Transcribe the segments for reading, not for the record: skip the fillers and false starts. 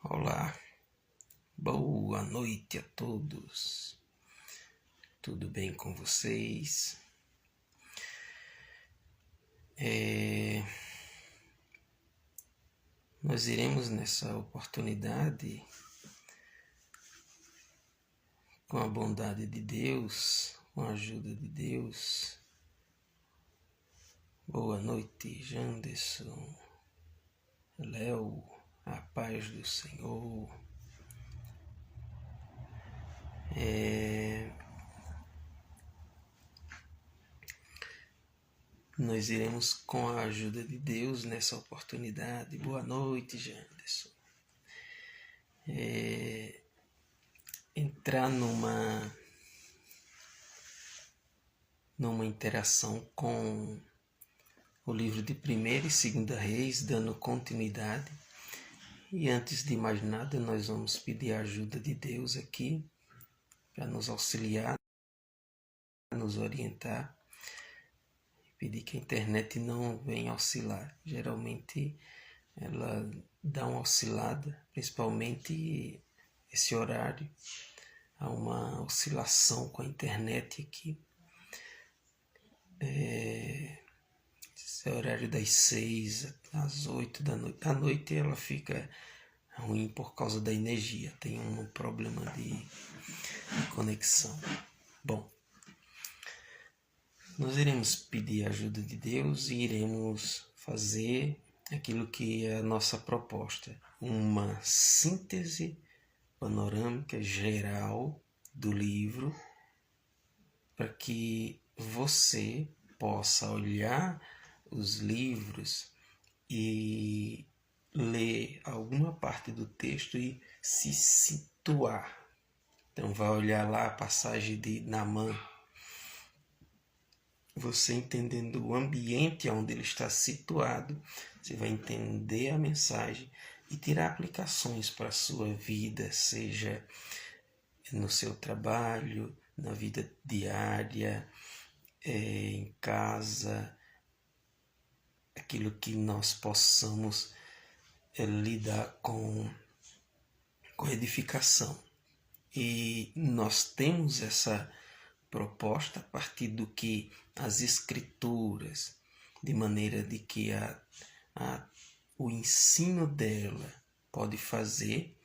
Olá, boa noite a todos. Tudo bem com vocês? Nós iremos nessa oportunidade, com a bondade de Deus, com a ajuda de Deus. Boa noite, Janderson, Léo, a paz do Senhor. Nós iremos com a ajuda de Deus nessa oportunidade. Boa noite, Janderson. Entrar numa interação com o livro de 1ª e 2ª Reis, dando continuidade. E antes de mais nada, nós vamos pedir a ajuda de Deus aqui para nos auxiliar, nos orientar. Pedir que a internet não venha oscilar. Geralmente ela dá uma oscilada, principalmente esse horário. Há uma oscilação com a internet aqui. Esse é o horário das 6 às 8 da noite. À noite ela fica ruim por causa da energia. Tem um problema de conexão. Bom, nós iremos pedir a ajuda de Deus e iremos fazer aquilo que é a nossa proposta. Uma síntese panorâmica geral do livro, para que você possa olhar os livros e ler alguma parte do texto e se situar. Então vai olhar lá a passagem de Naamã, você entendendo o ambiente onde ele está situado, você vai entender a mensagem e tirar aplicações para a sua vida, seja no seu trabalho, na vida diária, em casa, aquilo que nós possamos lidar com edificação. E nós temos essa proposta a partir do que as escrituras, de maneira de que o ensino dela pode fazer.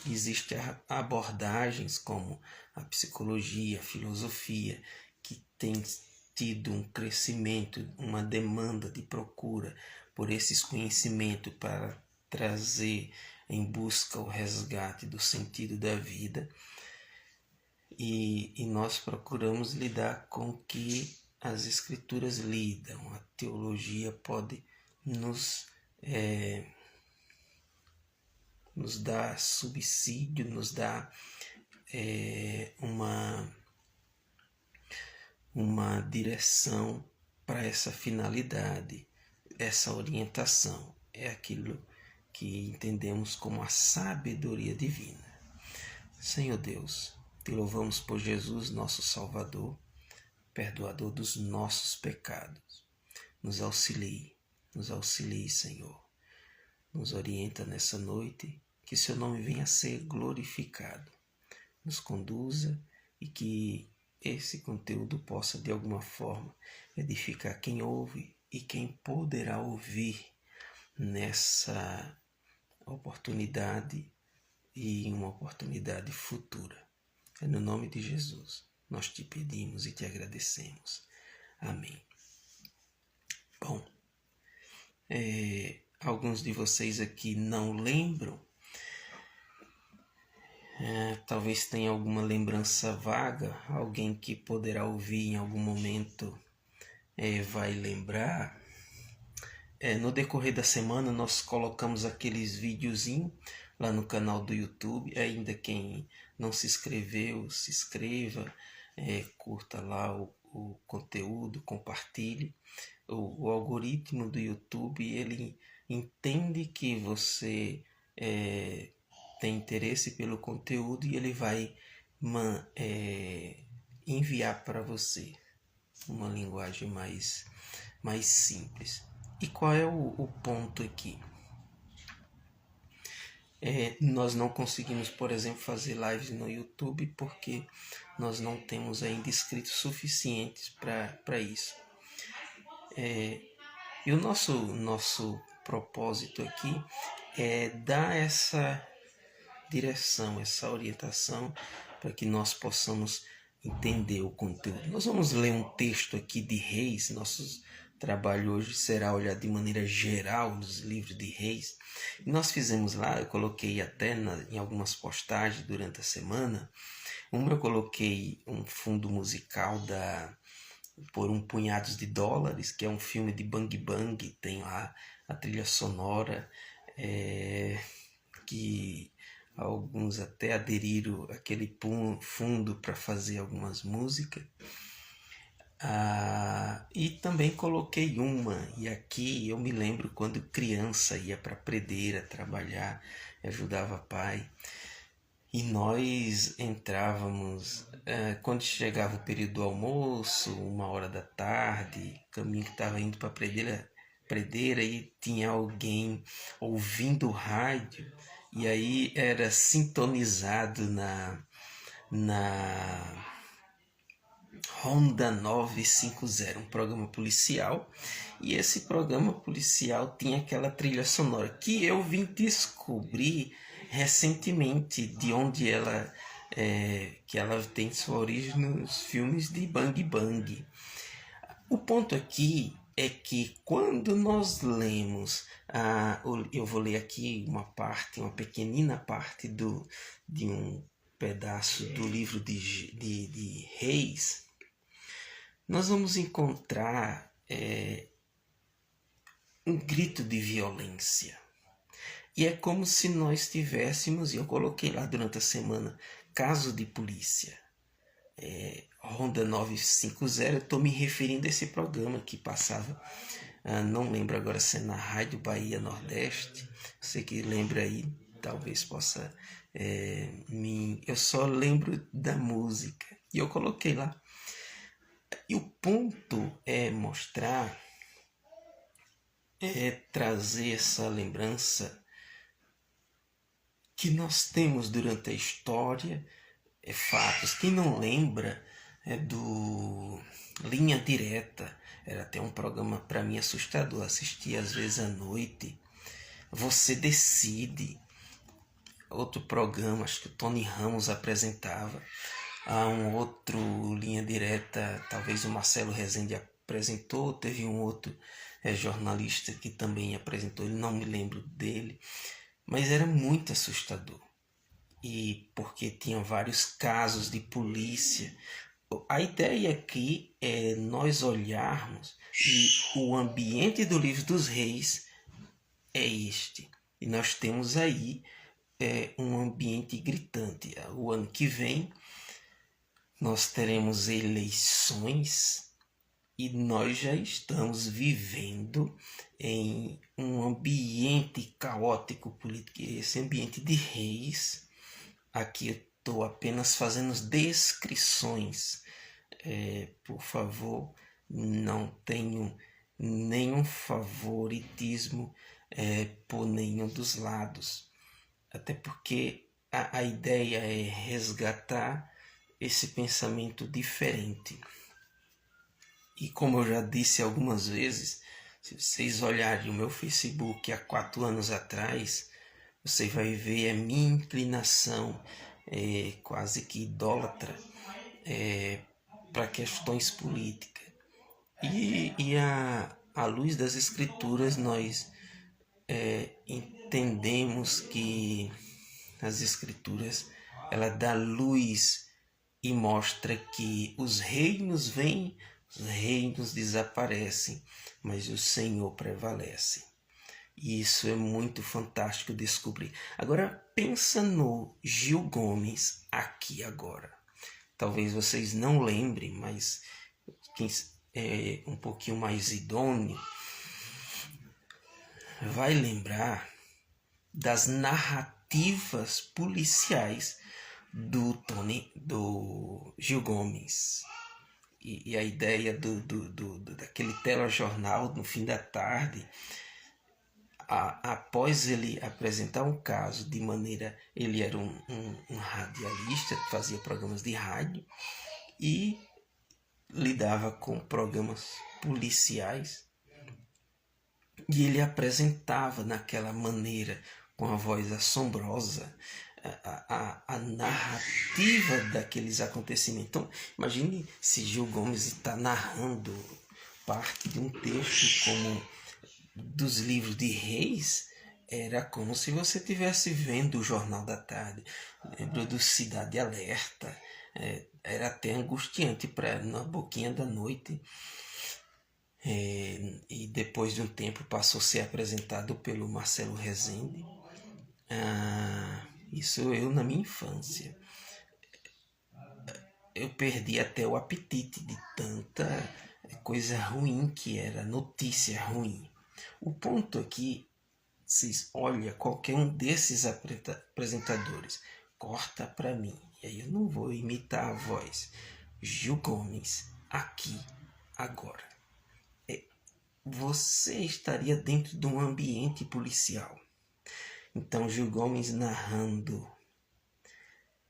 Existem abordagens como a psicologia, a filosofia, que tem tido um crescimento, uma demanda de procura por esses conhecimentos para trazer em busca o resgate do sentido da vida. E nós procuramos lidar com o que as escrituras lidam. A teologia pode nos dar subsídio, nos dar uma direção para essa finalidade, essa orientação. É aquilo que entendemos como a sabedoria divina. Senhor Deus, te louvamos por Jesus, nosso Salvador, perdoador dos nossos pecados. Nos auxilie, Senhor. Nos orienta nessa noite, que seu nome venha a ser glorificado. Nos conduza e que esse conteúdo possa, de alguma forma, edificar quem ouve e quem poderá ouvir nessa oportunidade e uma oportunidade futura. É no nome de Jesus nós te pedimos e te agradecemos. Amém. Bom, alguns de vocês aqui não lembram, talvez tenha alguma lembrança vaga, alguém que poderá ouvir em algum momento vai lembrar. No decorrer da semana nós colocamos aqueles videozinhos lá no canal do YouTube. Ainda quem não se inscreveu, se inscreva, curta lá o conteúdo, compartilhe. O algoritmo do YouTube, ele entende que você tem interesse pelo conteúdo e ele vai enviar para você uma linguagem mais simples. E qual é o ponto aqui? Nós não conseguimos, por exemplo, fazer lives no YouTube porque nós não temos ainda inscritos suficientes para isso. E o nosso propósito aqui é dar essa direção, essa orientação para que nós possamos entender o conteúdo. Nós vamos ler um texto aqui de Reis. Nosso trabalho hoje será olhar de maneira geral nos livros de Reis. E nós fizemos lá, eu coloquei até em algumas postagens durante a semana. Eu coloquei um fundo musical por um punhado de dólares, que é um filme de Bang Bang. Tem lá a trilha sonora, que alguns até aderiram aquele fundo para fazer algumas músicas. E também coloquei e aqui eu me lembro quando criança ia para a predeira trabalhar, ajudava pai, e nós entrávamos quando chegava o período do almoço, 1h da tarde, caminho que estava indo para a predeira, e tinha alguém ouvindo o rádio, e aí era sintonizado na Ronda 950, um programa policial, e esse programa policial tinha aquela trilha sonora que eu vim descobrir recentemente de onde que ela tem sua origem nos filmes de Bang Bang. O ponto aqui é que quando nós lemos, eu vou ler aqui uma pequenina parte de um pedaço do livro de Reis, nós vamos encontrar um grito de violência. E é como se nós tivéssemos, e eu coloquei lá durante a semana, caso de polícia. Ronda 950, eu estou me referindo a esse programa que passava, não lembro agora se é na Rádio Bahia Nordeste, você que lembra aí, talvez possa, eu só lembro da música, e eu coloquei lá. E o ponto é mostrar, trazer essa lembrança que nós temos durante a história, fatos. Quem não lembra do Linha Direta, era até um programa para mim assustador, assistia às vezes à noite. Você Decide, outro programa, acho que o Tony Ramos apresentava. Há um outro Linha Direta, talvez o Marcelo Rezende apresentou, teve um outro jornalista que também apresentou, não me lembro dele, mas era muito assustador. E porque tinha vários casos de polícia. A ideia aqui é nós olharmos e o ambiente do livro dos reis é este. E nós temos aí um ambiente gritante. O ano que vem nós teremos eleições e nós já estamos vivendo em um ambiente caótico político. Esse ambiente de reis, aqui eu estou apenas fazendo descrições. Por favor, não tenho nenhum favoritismo por nenhum dos lados. Até porque a ideia é resgatar esse pensamento diferente. E como eu já disse algumas vezes, se vocês olharem o meu Facebook há 4 anos atrás, você vai ver a minha inclinação quase que idólatra para questões políticas. E à luz das escrituras nós entendemos que as escrituras ela dá luz e mostra que os reinos vêm, os reinos desaparecem, mas o Senhor prevalece. E isso é muito fantástico descobrir. Agora pensa no Gil Gomes aqui agora. Talvez vocês não lembrem, mas quem é um pouquinho mais idôneo vai lembrar das narrativas policiais do Gil Gomes. E a ideia daquele telejornal no fim da tarde, após ele apresentar um caso de maneira... Ele era um radialista, fazia programas de rádio e lidava com programas policiais. E ele apresentava naquela maneira, com a voz assombrosa, a narrativa daqueles acontecimentos. Então, imagine se Gil Gomes está narrando parte de um texto como dos livros de Reis. Era como se você estivesse vendo o Jornal da Tarde. Lembro do Cidade Alerta. Era até angustiante na boquinha da noite. E depois de um tempo passou a ser apresentado pelo Marcelo Rezende. Isso eu na minha infância. Eu perdi até o apetite de tanta coisa ruim que era, notícia ruim. O ponto aqui, vocês olha, qualquer um desses apresentadores, corta para mim, e aí eu não vou imitar a voz. Gil Gomes, aqui, agora. Você estaria dentro de um ambiente policial. Então Gil Gomes narrando.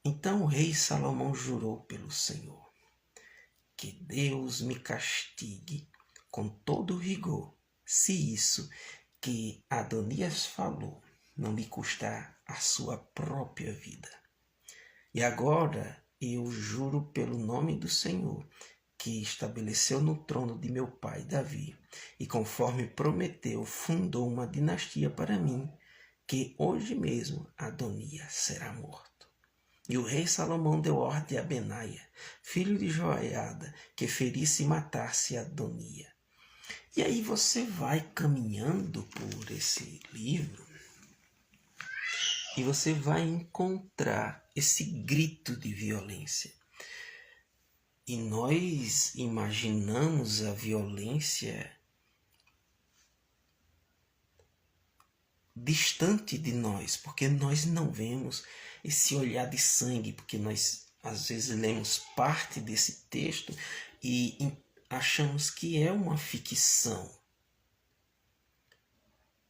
Então o rei Salomão jurou pelo Senhor, que Deus me castigue com todo rigor, se isso que Adonias falou não lhe custar a sua própria vida. E agora eu juro pelo nome do Senhor, que estabeleceu no trono de meu pai Davi, e conforme prometeu, fundou uma dinastia para mim, que hoje mesmo Adonias será morto. E o rei Salomão deu ordem a Benaia, filho de Joiada, que ferisse e matasse Adonias. E aí você vai caminhando por esse livro e você vai encontrar esse grito de violência. E nós imaginamos a violência distante de nós, porque nós não vemos esse olhar de sangue, porque nós às vezes lemos parte desse texto e achamos que é uma ficção.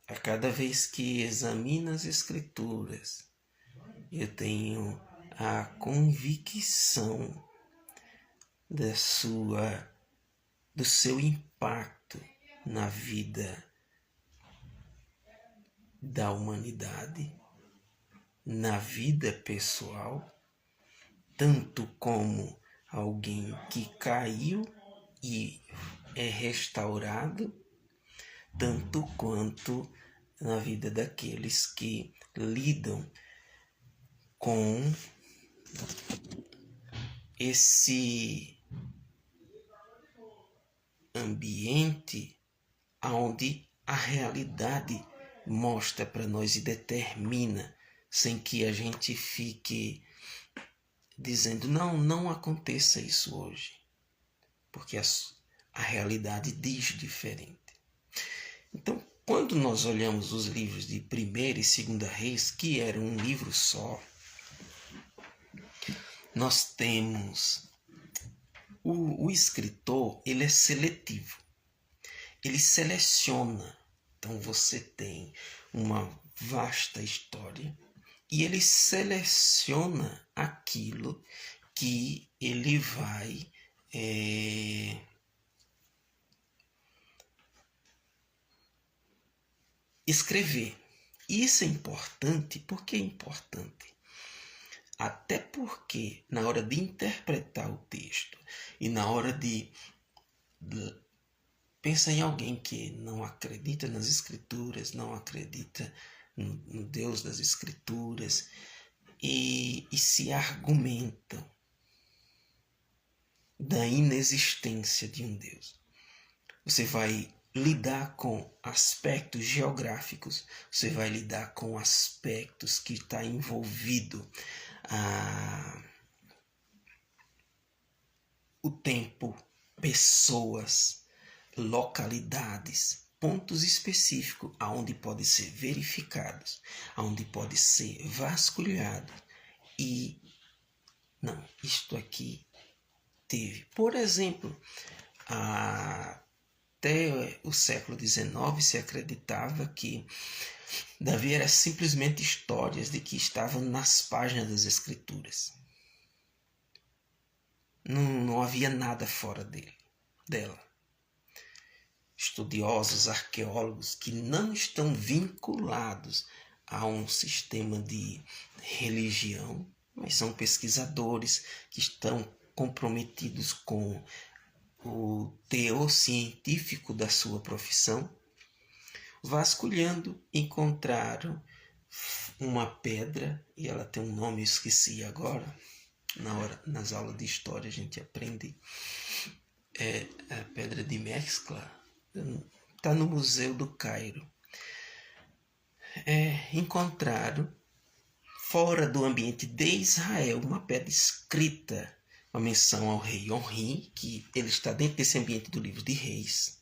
A cada vez que examino as Escrituras, eu tenho a convicção do seu impacto na vida da humanidade, na vida pessoal, tanto como alguém que caiu e é restaurado, tanto quanto na vida daqueles que lidam com esse ambiente onde a realidade mostra para nós e determina, sem que a gente fique dizendo, não aconteça isso hoje, porque a realidade diz diferente. Então, quando nós olhamos os livros de 1ª e 2ª Reis, que era um livro só, nós temos o escritor, ele é seletivo, ele seleciona. Então você tem uma vasta história e ele seleciona aquilo que ele vai escrever. Isso é importante. Por que é importante? Até porque na hora de interpretar o texto e na hora de pensar em alguém que não acredita nas Escrituras, não acredita no Deus das Escrituras e se argumentam da inexistência de um Deus. Você vai lidar com aspectos geográficos, você vai lidar com aspectos que está envolvido o tempo, pessoas, localidades, pontos específicos aonde pode ser verificados, aonde pode ser vasculhado e não, isto aqui teve. Por exemplo, até o século XIX se acreditava que Davi era simplesmente histórias de que estavam nas páginas das Escrituras. Não havia nada fora dela. Estudiosos, arqueólogos que não estão vinculados a um sistema de religião, mas são pesquisadores que estão comprometidos com o teor científico da sua profissão, vasculhando, encontraram uma pedra, e ela tem um nome, eu esqueci agora, nas aulas de história a gente aprende, é a pedra de Mescla, está no Museu do Cairo. Encontraram, fora do ambiente de Israel, uma pedra escrita, uma menção ao rei Onri, que ele está dentro desse ambiente do livro de Reis,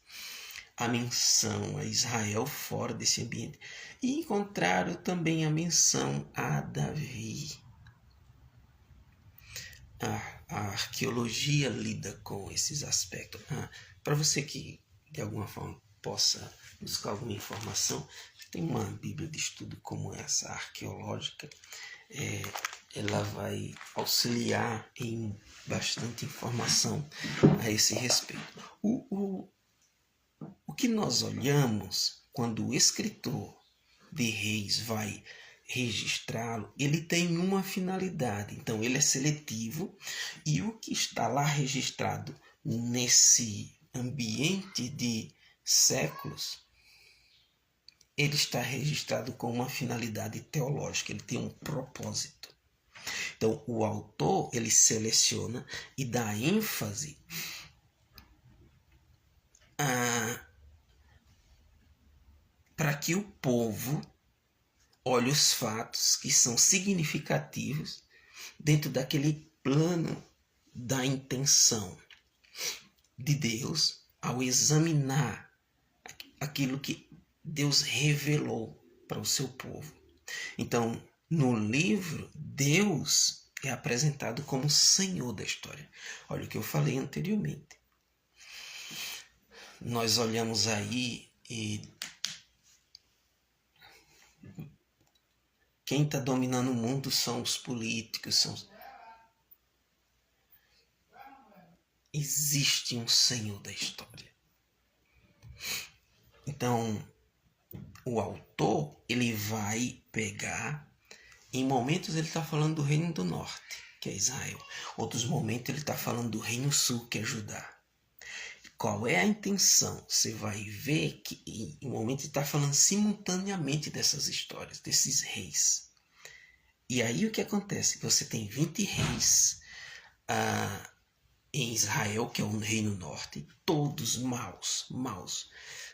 a menção a Israel fora desse ambiente, e encontraram também a menção a Davi. A arqueologia lida com esses aspectos. Para você que de alguma forma possa buscar alguma informação, tem uma Bíblia de estudo como essa, arqueológica, ela vai auxiliar em bastante informação a esse respeito. O que nós olhamos quando o escritor de Reis vai registrá-lo, ele tem uma finalidade, então ele é seletivo, e o que está lá registrado nesse ambiente de séculos, ele está registrado com uma finalidade teológica, ele tem um propósito. Então, o autor, ele seleciona e dá ênfase para que o povo olhe os fatos que são significativos dentro daquele plano da intenção de Deus ao examinar aquilo que Deus revelou para o seu povo. Então, no livro, Deus é apresentado como Senhor da história. Olha o que eu falei anteriormente. Nós olhamos aí e quem está dominando o mundo são os políticos. Existe um Senhor da história. Então, o autor, ele vai pegar, em momentos ele está falando do reino do norte, que é Israel. Outros momentos ele está falando do reino sul, que é Judá. Qual é a intenção? Você vai ver que em um momento ele está falando simultaneamente dessas histórias, desses reis. E aí o que acontece? Você tem 20 reis em Israel, que é o reino norte, todos maus.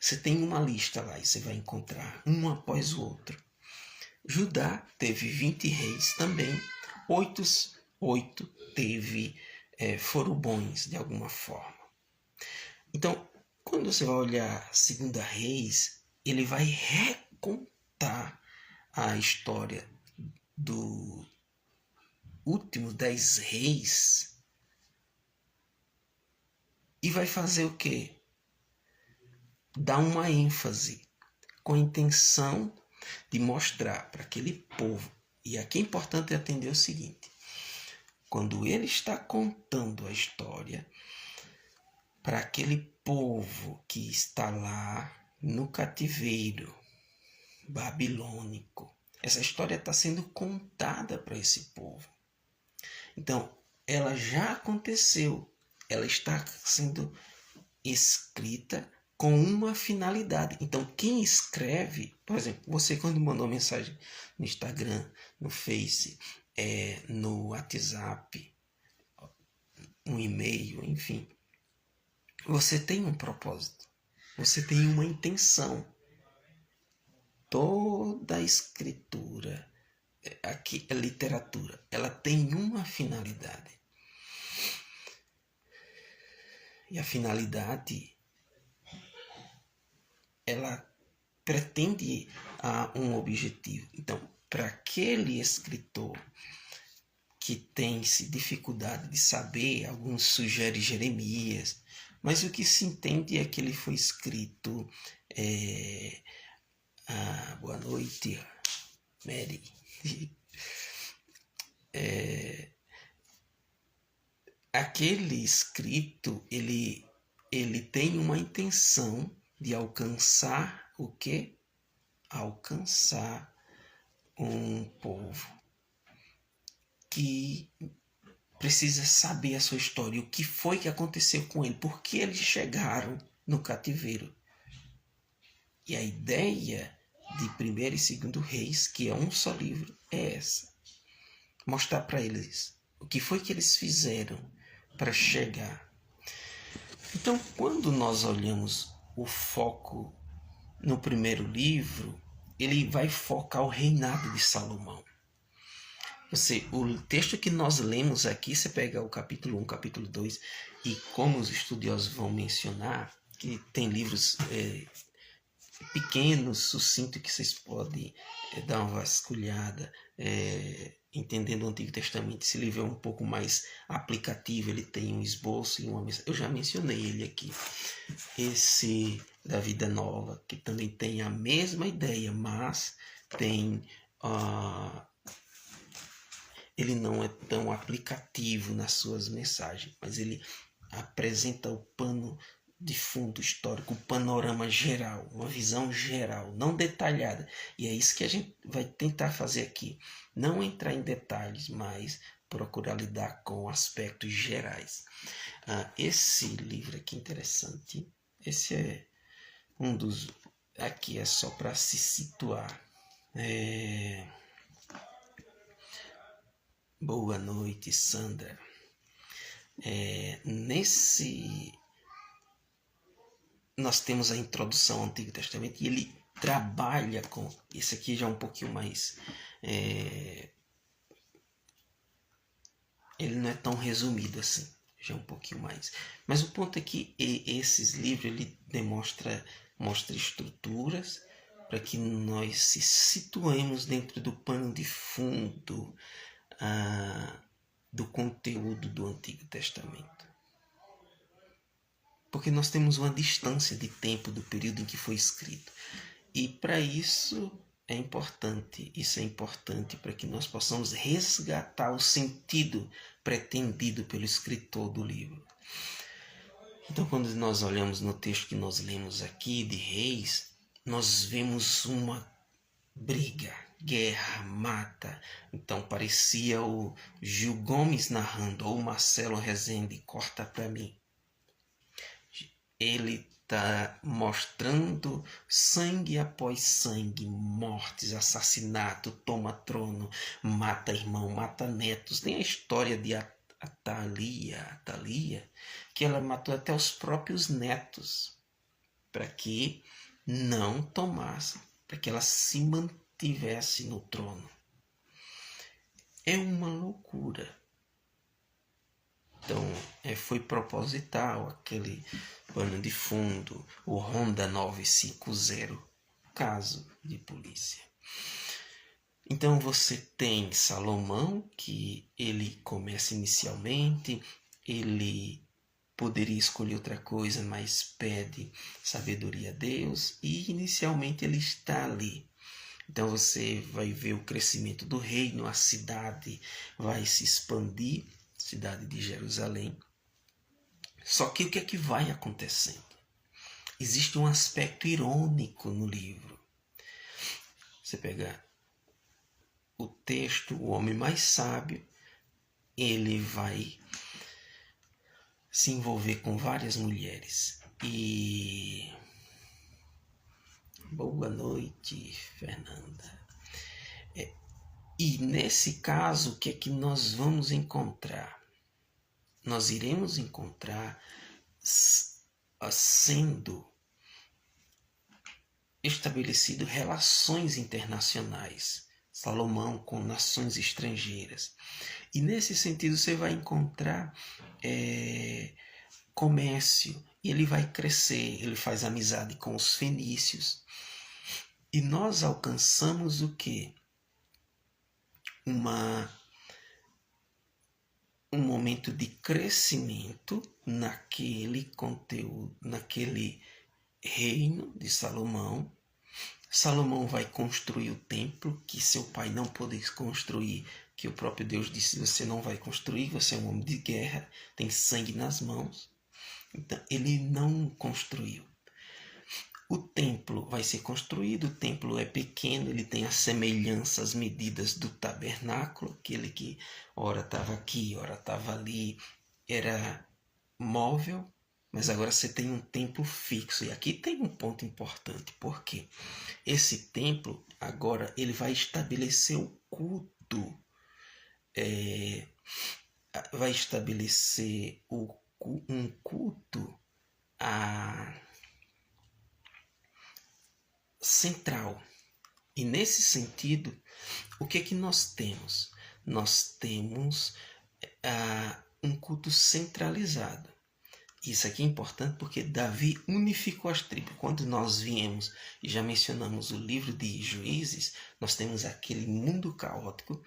Você tem uma lista lá e você vai encontrar um após o outro. Judá teve 20 reis também, 8 foram bons de alguma forma. Então, quando você vai olhar 2 Reis, ele vai recontar a história do últimos 10 reis e vai fazer o quê? Dar uma ênfase com a intenção de mostrar para aquele povo. E aqui é importante entender o seguinte: quando ele está contando a história para aquele povo que está lá no cativeiro babilônico, essa história está sendo contada para esse povo. Então, ela já aconteceu, ela está sendo escrita com uma finalidade. Então, quem escreve, por exemplo, você quando mandou mensagem no Instagram, no Face, no WhatsApp, um e-mail, enfim, você tem um propósito, você tem uma intenção. Toda a escritura, aqui a literatura, ela tem uma finalidade. E a finalidade, ela pretende um objetivo. Então, para aquele escritor que tem dificuldade de saber, alguns sugerem Jeremias, Mas o que se entende é que ele foi escrito... boa noite, Mary. Aquele escrito, ele tem uma intenção de alcançar o quê? Alcançar um povo que precisa saber a sua história, o que foi que aconteceu com ele, por que eles chegaram no cativeiro. E a ideia de Primeiro e Segundo Reis, que é um só livro, é essa. Mostrar para eles o que foi que eles fizeram para chegar. Então, quando nós olhamos o foco no primeiro livro, ele vai focar o reinado de Salomão. O texto que nós lemos aqui, você pega o capítulo 1, capítulo 2, e como os estudiosos vão mencionar, que tem livros pequenos, sucintos, que vocês podem dar uma vasculhada, entendendo o Antigo Testamento. Esse livro é um pouco mais aplicativo, ele tem um esboço e uma mensagem. Eu já mencionei ele aqui. Esse da Vida Nova, que também tem a mesma ideia, mas tem... ele não é tão aplicativo nas suas mensagens, mas ele apresenta o pano de fundo histórico, o panorama geral, uma visão geral, não detalhada. E é isso que a gente vai tentar fazer aqui. Não entrar em detalhes, mas procurar lidar com aspectos gerais. Esse livro aqui é interessante. Esse é um dos... Aqui é só para se situar. Boa noite, Sandra. Nós temos a introdução ao Antigo Testamento e ele trabalha com... Esse aqui já é um pouquinho mais... ele não é tão resumido assim, já é um pouquinho mais. Mas o ponto é que esses livros ele mostra estruturas para que nós se situemos dentro do pano de fundo do conteúdo do Antigo Testamento. Porque nós temos uma distância de tempo do período em que foi escrito. E para isso isso é importante para que nós possamos resgatar o sentido pretendido pelo escritor do livro. Então, quando nós olhamos no texto que nós lemos aqui de Reis, nós vemos uma briga, guerra, mata. Então parecia o Gil Gomes narrando, ou o Marcelo Rezende, corta para mim. Ele está mostrando sangue após sangue, mortes, assassinato, toma trono, mata irmão, mata netos. Tem a história de Atalia, que ela matou até os próprios netos, para que não tomasse, para que ela se mantivesse no trono. É uma loucura. Então, foi proposital aquele pano de fundo, o Honda 950, caso de polícia. Então você tem Salomão, que ele começa inicialmente, ele poderia escolher outra coisa, mas pede sabedoria a Deus, e inicialmente ele está ali. Então você vai ver o crescimento do reino, a cidade vai se expandir, cidade de Jerusalém. Só que o que é que vai acontecendo? Existe um aspecto irônico no livro. Você pega o texto, o homem mais sábio, ele vai se envolver com várias mulheres. E boa noite, Fernanda. E nesse caso, o que é que nós vamos encontrar? Nós iremos encontrar sendo estabelecido relações internacionais. Salomão com nações estrangeiras. E nesse sentido você vai encontrar comércio. E ele vai crescer, ele faz amizade com os fenícios. E nós alcançamos o quê? Um momento momento de crescimento naquele conteúdo, naquele reino de Salomão. Salomão vai construir o templo que seu pai não pôde construir, que o próprio Deus disse: você não vai construir, você é um homem de guerra, tem sangue nas mãos. Então ele não construiu. O templo vai ser construído, o templo é pequeno, ele tem as semelhanças, as medidas do tabernáculo, aquele que ora estava aqui, ora estava ali, era móvel, mas agora você tem um templo fixo. E aqui tem um ponto importante, porque esse templo agora ele vai estabelecer o culto, vai estabelecer um culto central. E nesse sentido, o que é que nós temos? Nós temos um culto centralizado. Isso aqui é importante porque Davi unificou as tribos. Quando nós viemos e já mencionamos o livro de Juízes, nós temos aquele mundo caótico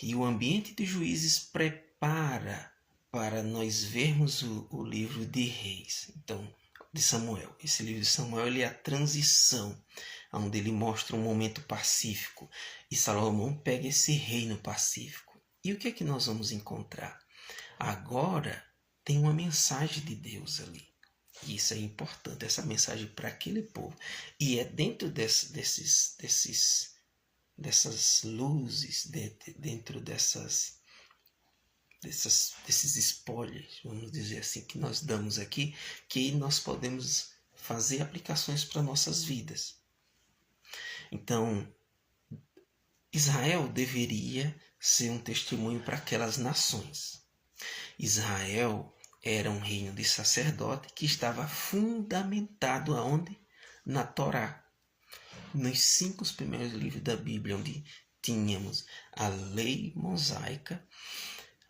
e o ambiente de Juízes prepara para nós vermos o livro de Reis. Então, de Samuel. Esse livro de Samuel ele é a transição, onde ele mostra um momento pacífico. E Salomão pega esse reino pacífico. E o que é que nós vamos encontrar? Agora tem uma mensagem de Deus ali. E isso é importante, essa mensagem para aquele povo. E é dentro dessas luzes, dentro desses spoilers, vamos dizer assim, que nós damos aqui, que nós podemos fazer aplicações para nossas vidas. Então, Israel deveria ser um testemunho para aquelas nações. Israel era um reino de sacerdote que estava fundamentado aonde? Na Torá. Nos 5 primeiros livros da Bíblia, onde tínhamos a lei mosaica,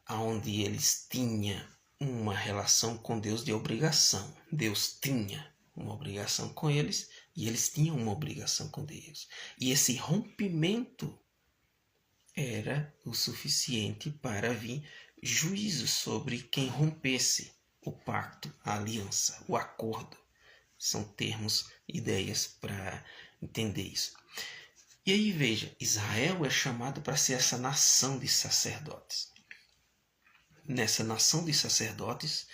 onde eles tinham uma relação com Deus de obrigação. Deus tinha uma obrigação com eles e eles tinham uma obrigação com Deus. E esse rompimento era o suficiente para vir juízo sobre quem rompesse o pacto, a aliança, o acordo. São termos, ideias para entender isso. E aí veja, Israel é chamado para ser essa nação de sacerdotes. Nessa nação de sacerdotes,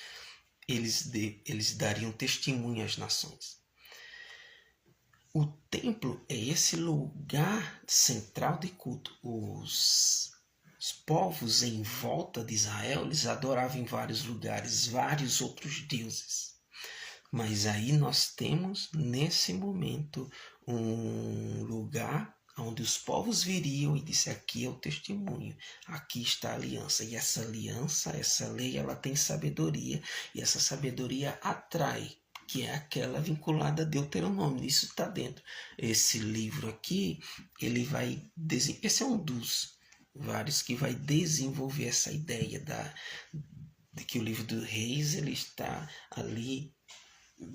eles dariam testemunho às nações. O templo é esse lugar central de culto. Os povos em volta de Israel, eles adoravam em vários lugares, vários outros deuses. Mas aí nós temos, nesse momento, um lugar onde os povos viriam e disse: aqui é o testemunho, aqui está a aliança. E essa aliança, essa lei, ela tem sabedoria, e essa sabedoria atrai, que é aquela vinculada a Deuteronômio. Isso está dentro. Esse livro aqui, ele vai... Esse é um dos vários que vai desenvolver essa ideia de que o livro dos Reis ele está ali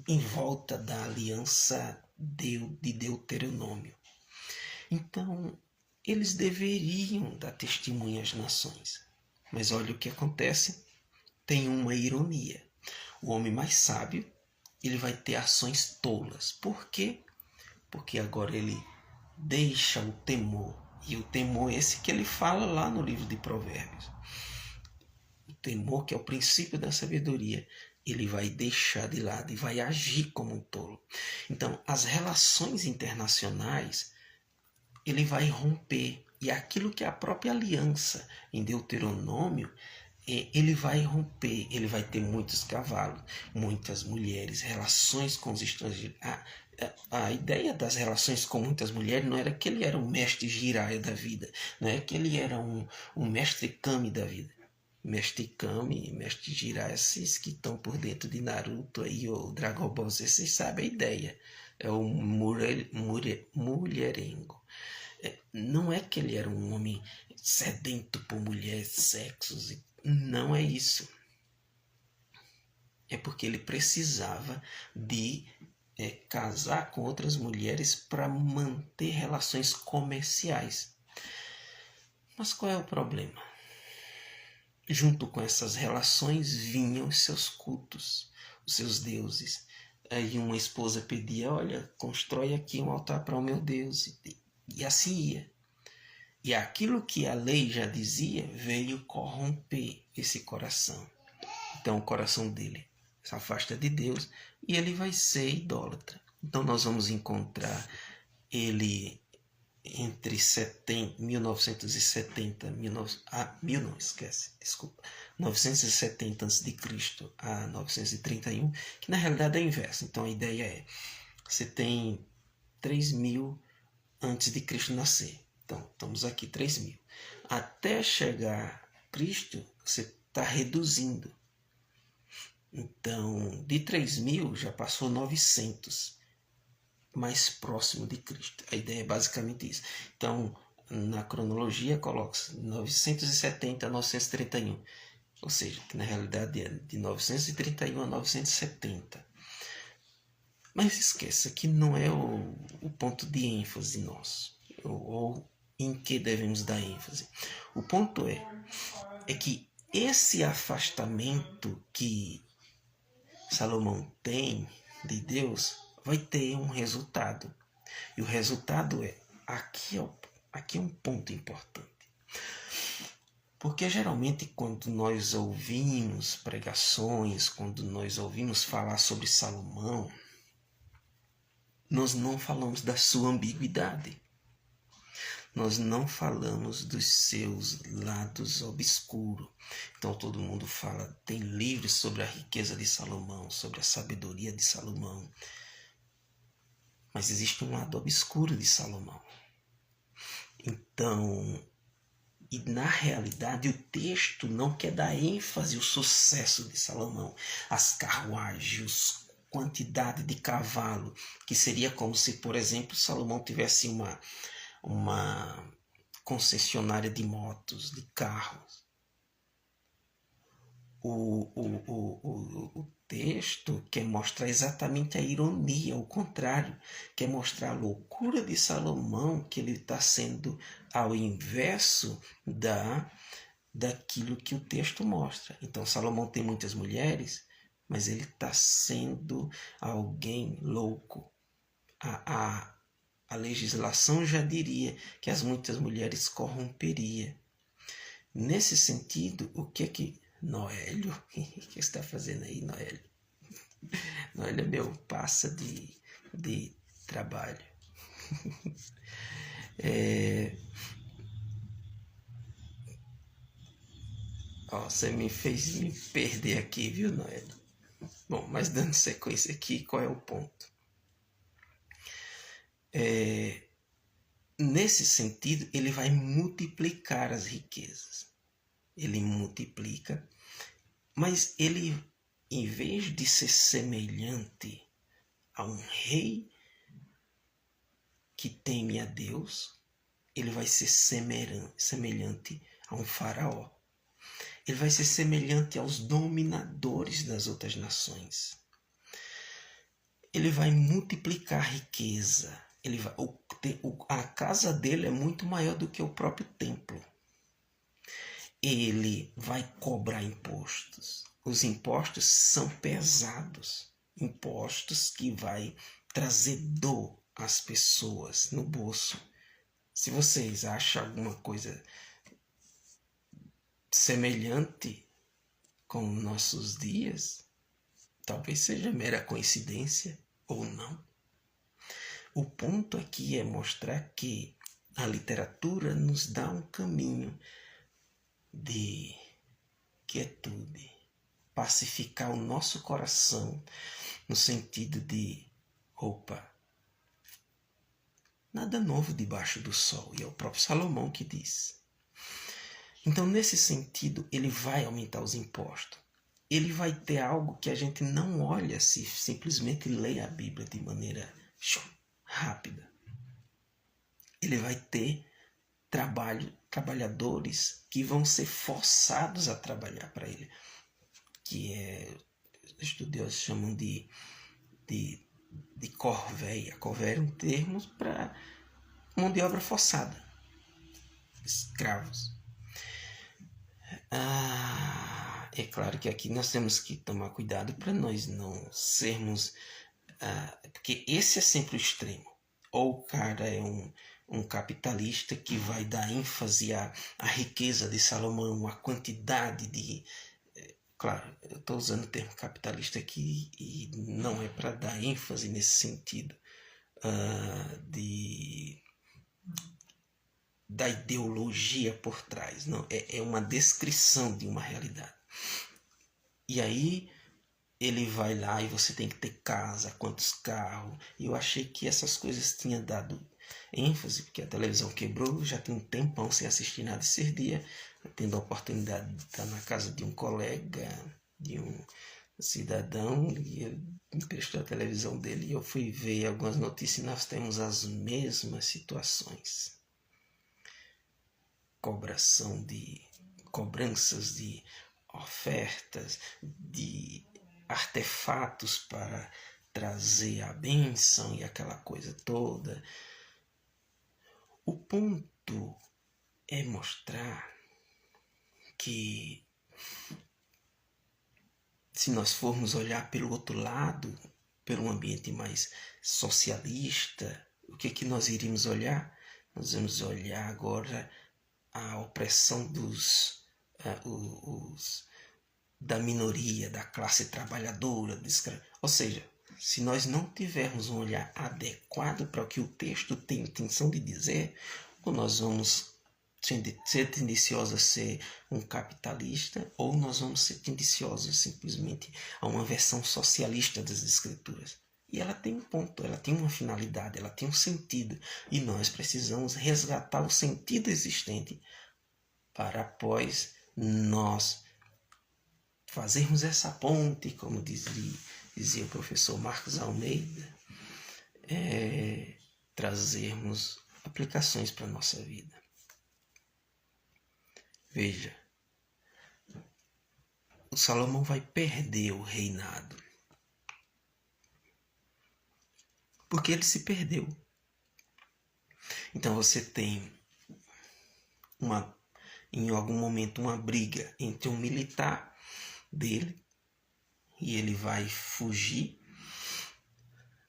em volta da aliança de Deuteronômio. Então, eles deveriam dar testemunho às nações. Mas olha o que acontece. Tem uma ironia. O homem mais sábio, ele vai ter ações tolas. Por quê? Porque agora ele deixa o temor. E o temor é esse que ele fala lá no livro de Provérbios. O temor, que é o princípio da sabedoria, ele vai deixar de lado e vai agir como um tolo. Então, as relações internacionais, ele vai romper. E aquilo que é a própria aliança em Deuteronômio, ele vai romper. Ele vai ter muitos cavalos, muitas mulheres, relações com os estrangeiros. A ideia das relações com muitas mulheres não era que ele era um mestre Jiraiya da vida, não é que ele era um mestre Kami da vida. Mestre Kami, mestre Jiraiya, esses que estão por dentro de Naruto aí, ou Dragon Ball Z, vocês sabem a ideia. É o mulherengo. Não é que ele era um homem sedento por mulheres, sexos. Não é isso. É porque ele precisava de casar com outras mulheres para manter relações comerciais. Mas qual é o problema? junto com essas relações vinham os seus cultos, os seus deuses. Aí uma esposa pedia, olha, constrói aqui um altar para o meu Deus. E assim ia. E aquilo que a lei já dizia veio corromper esse coração. Então o coração dele se afasta de Deus e ele vai ser idólatra. Então nós vamos encontrar ele entre 1970 970 a.C. a 931, que na realidade é inverso. Então a ideia é, você tem 3.000 antes de Cristo nascer. Então estamos aqui 3.000. Até chegar Cristo, você está reduzindo. Então, de 3.000 já passou 900, mais próximo de Cristo. A ideia é basicamente isso. Então, na cronologia, coloca-se 970 a 931. Ou seja, que na realidade é de 931 a 970. Mas esqueça que não é o ponto de ênfase nosso, ou em que devemos dar ênfase. O ponto é que esse afastamento que Salomão tem de Deus vai ter um resultado. E o resultado é, aqui é um ponto importante. Porque geralmente quando nós ouvimos pregações, quando nós ouvimos falar sobre Salomão, nós não falamos da sua ambiguidade. Nós não falamos dos seus lados obscuros. Então todo mundo fala, tem livros sobre a riqueza de Salomão, sobre a sabedoria de Salomão. Mas existe um lado obscuro de Salomão. Então, e na realidade o texto não quer dar ênfase ao sucesso de Salomão, as carruagens, quantidade de cavalo, que seria como se, por exemplo, Salomão tivesse uma concessionária de motos, de carros. O texto quer mostrar exatamente a ironia, o contrário, quer mostrar a loucura de Salomão, que ele está sendo ao inverso daquilo que o texto mostra. Então Salomão tem muitas mulheres, mas ele está sendo alguém louco. A legislação já diria que as muitas mulheres corromperia. Nesse sentido, o que é que Noélio, o que está fazendo aí, Noélio? Noélio é meu passa de trabalho. Você me fez me perder aqui, viu, Noélio? Bom, mas dando sequência aqui, qual é o ponto? Nesse sentido, ele vai multiplicar as riquezas. Ele multiplica, mas ele, em vez de ser semelhante a um rei que teme a Deus, ele vai ser semelhante a um faraó. Ele vai ser semelhante aos dominadores das outras nações. Ele vai multiplicar a riqueza. A casa dele é muito maior do que o próprio templo. Ele vai cobrar impostos. Os impostos são pesados. Impostos que vai trazer dor às pessoas no bolso. Se vocês acham alguma coisa semelhante com nossos dias, talvez seja mera coincidência ou não. O ponto aqui é mostrar que a literatura nos dá um caminho de quietude, pacificar o nosso coração no sentido de, nada novo debaixo do sol, e é o próprio Salomão que diz. Então, nesse sentido, ele vai aumentar os impostos. Ele vai ter algo que a gente não olha se simplesmente lê a Bíblia de maneira rápida. Ele vai ter trabalhadores que vão ser forçados a trabalhar para ele, que os estudiosos chamam de corvéia. Corvéia é um termo para mão de obra forçada, escravos. É claro que aqui nós temos que tomar cuidado para nós não sermos... porque esse é sempre o extremo. Ou o cara é um capitalista que vai dar ênfase à riqueza de Salomão, à quantidade de... Claro, eu estou usando o termo capitalista aqui e não é para dar ênfase nesse sentido da ideologia por trás. Não, é uma descrição de uma realidade. E aí ele vai lá e você tem que ter casa, quantos carros. E eu achei que essas coisas tinham dado ênfase, porque a televisão quebrou, já tem um tempão sem assistir nada esses dias, tendo a oportunidade de estar na casa de um colega, de um cidadão, e ele me prestou a televisão dele e eu fui ver algumas notícias e nós temos as mesmas situações. Cobranças de ofertas, de artefatos para trazer a bênção e aquela coisa toda. O ponto é mostrar que se nós formos olhar pelo outro lado, pelo ambiente mais socialista, o que nós iríamos olhar? Nós vamos olhar agora a opressão da minoria, da classe trabalhadora, ou seja, se nós não tivermos um olhar adequado para o que o texto tem intenção de dizer, ou nós vamos ser tendenciosos a ser um capitalista, ou nós vamos ser tendenciosos simplesmente a uma versão socialista das escrituras. E ela tem um ponto, ela tem uma finalidade, ela tem um sentido, e nós precisamos resgatar o sentido existente para após nós fazermos essa ponte, como dizia o professor Marcos Almeida, trazermos aplicações para a nossa vida. Veja, o Salomão vai perder o reinado, porque ele se perdeu. Então você tem em algum momento uma briga entre um militar dele, e ele vai fugir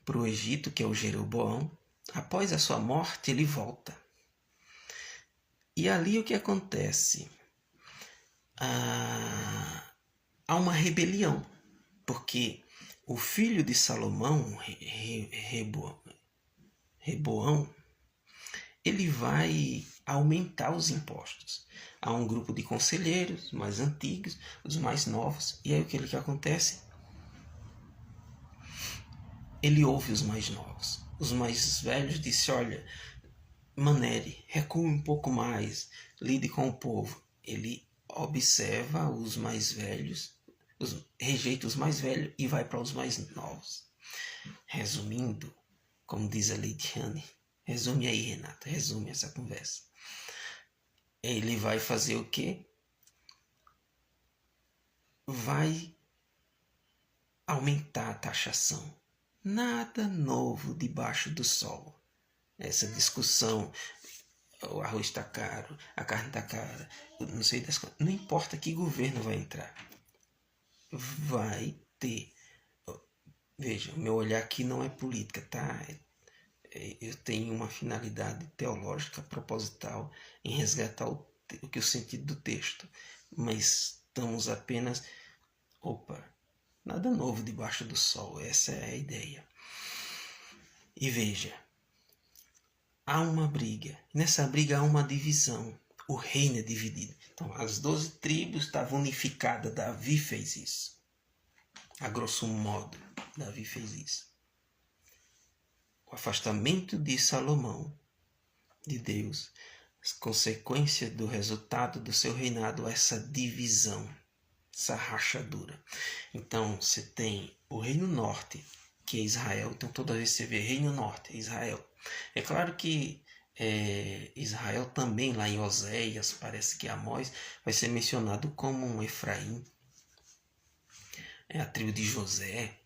para o Egito, que é o Jeroboão. Após a sua morte, ele volta. E ali o que acontece? Há uma rebelião, porque o filho de Salomão, Reboão, ele vai aumentar os impostos. Há um grupo de conselheiros mais antigos, os mais novos, e aí o que acontece? Ele ouve os mais novos. Os mais velhos dizem, olha, manere, recue um pouco mais, lide com o povo. Ele observa os mais velhos, rejeita os mais velhos e vai para os mais novos. Resumindo, como diz a Leidiane, resume aí, Renata, resume essa conversa. Ele vai fazer o quê? Vai aumentar a taxação. Nada novo debaixo do sol. Essa discussão, o arroz está caro, a carne está cara, não sei das coisas. Não importa que governo vai entrar. Vai ter. Veja, o meu olhar aqui não é política, tá? Eu tenho uma finalidade teológica proposital em resgatar o sentido do texto, mas estamos apenas, nada novo debaixo do sol, essa é a ideia. E veja, há uma briga, nessa briga há uma divisão, o reino é dividido. Então as 12 tribos estavam unificadas, Davi fez isso, a grosso modo, Davi fez isso. O afastamento de Salomão de Deus, as consequências do resultado do seu reinado, essa divisão, essa rachadura. Então você tem o reino norte, que é Israel. Então toda vez que você vê reino norte, é Israel. É claro que Israel também, lá em Oséias, parece que Amós, vai ser mencionado como um Efraim, é a tribo de José.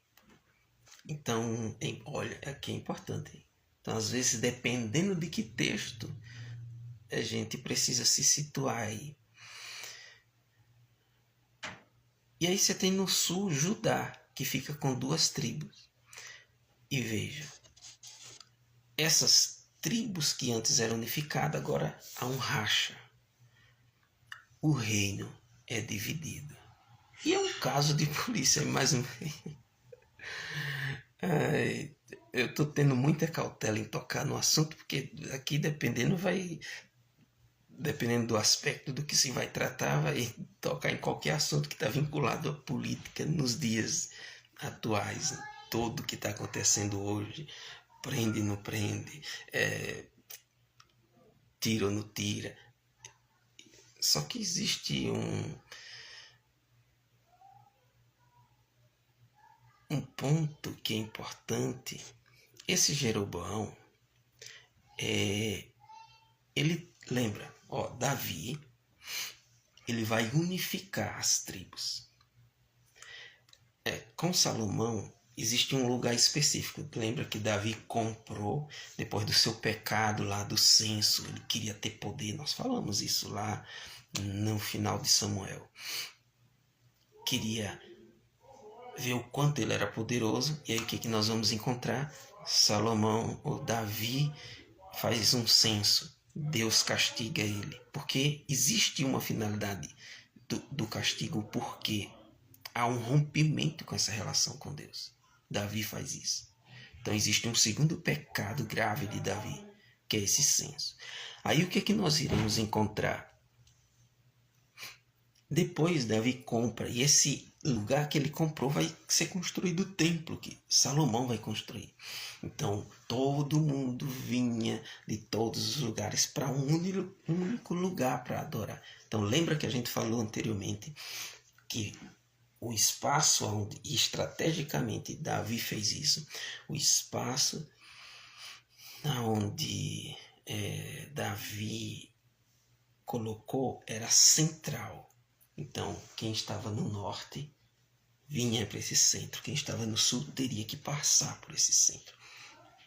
Então, olha, aqui é importante. Então, às vezes, dependendo de que texto, a gente precisa se situar aí. E aí você tem no sul Judá, que fica com 2 tribos. E veja, essas tribos que antes eram unificadas, agora há um racha. O reino é dividido. E é um caso de polícia, mais um. Eu estou tendo muita cautela em tocar no assunto, porque aqui dependendo do aspecto do que se vai tratar, vai tocar em qualquer assunto que está vinculado à política nos dias atuais. Tudo que está acontecendo hoje, prende, não prende, tira ou não tira. Só que existe um ponto que é importante. Esse Jeroboão, ele lembra, Davi, ele vai unificar as tribos. Com Salomão, existe um lugar específico. Lembra que Davi comprou, depois do seu pecado lá do censo, ele queria ter poder. Nós falamos isso lá no final de Samuel. Queria ver o quanto ele era poderoso. E aí o que nós vamos encontrar? Salomão, ou Davi, faz um censo. Deus castiga ele. Porque existe uma finalidade do castigo, porque há um rompimento com essa relação com Deus. Davi faz isso. Então existe um segundo pecado grave de Davi, que é esse censo. Aí o que nós iremos encontrar? Depois Davi compra, e esse lugar que ele comprou vai ser construído o templo que Salomão vai construir. Então todo mundo vinha de todos os lugares para um único lugar para adorar. Então lembra que a gente falou anteriormente que o espaço onde estrategicamente Davi fez isso, o espaço onde Davi colocou era central. Então, quem estava no norte vinha para esse centro. Quem estava no sul teria que passar por esse centro.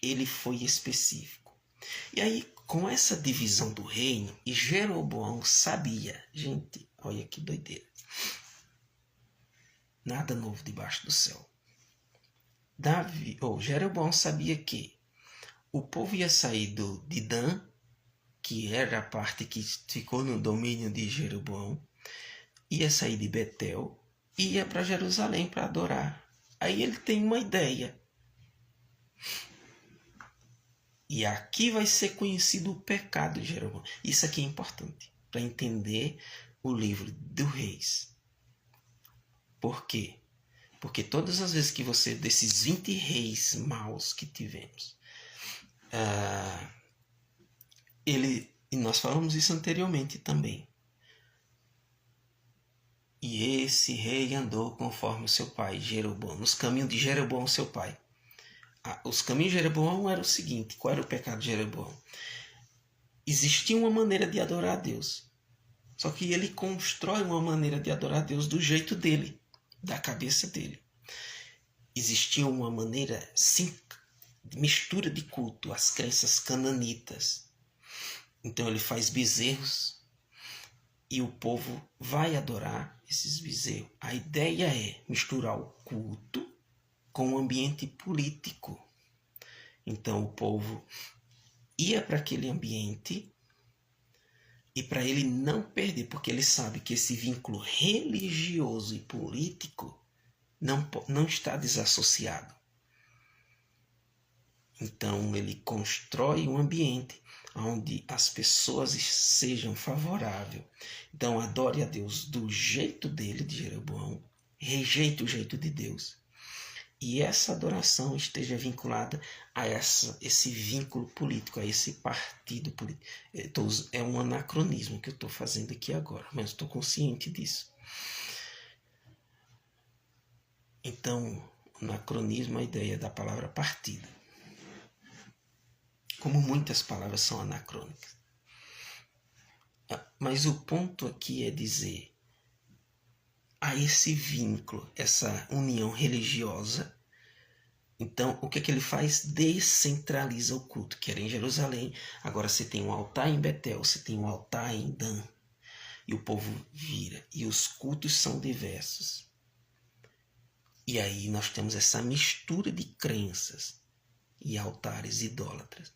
Ele foi específico. E aí, com essa divisão do reino, e Jeroboão sabia, gente, olha que doideira. Nada novo debaixo do céu. Jeroboão sabia que o povo ia sair de Dan, que era a parte que ficou no domínio de Jeroboão, ia sair de Betel e ia para Jerusalém para adorar. Aí ele tem uma ideia. E aqui vai ser conhecido o pecado de Jeroboão. Isso aqui é importante para entender o livro do Reis. Por quê? Porque todas as vezes que você, desses 20 reis maus que tivemos, e nós falamos isso anteriormente também, e esse rei andou conforme o seu pai, Jeroboão, nos caminhos de Jeroboão, seu pai. Os caminhos de Jeroboão eram o seguinte: qual era o pecado de Jeroboão? Existia uma maneira de adorar a Deus, só que ele constrói uma maneira de adorar a Deus do jeito dele, da cabeça dele. Existia uma maneira, sim, de mistura de culto, as crenças cananitas. Então ele faz bezerros e o povo vai adorar esses bezerros. A ideia é misturar o culto com o ambiente político. Então o povo ia para aquele ambiente, e para ele não perder, porque ele sabe que esse vínculo religioso e político não está desassociado. Então ele constrói um ambiente onde as pessoas sejam favoráveis. Então adore a Deus do jeito dele, de Jeroboão, rejeite o jeito de Deus. E essa adoração esteja vinculada a esse vínculo político, a esse partido político. É um anacronismo que eu estou fazendo aqui agora, mas estou consciente disso. Então, anacronismo é a ideia da palavra partida. Como muitas palavras são anacrônicas. Mas o ponto aqui é dizer, a esse vínculo, essa união religiosa. Então, o que ele faz? Descentraliza o culto, que era em Jerusalém. Agora você tem um altar em Betel, você tem um altar em Dan. E o povo vira. E os cultos são diversos. E aí nós temos essa mistura de crenças e altares idólatras.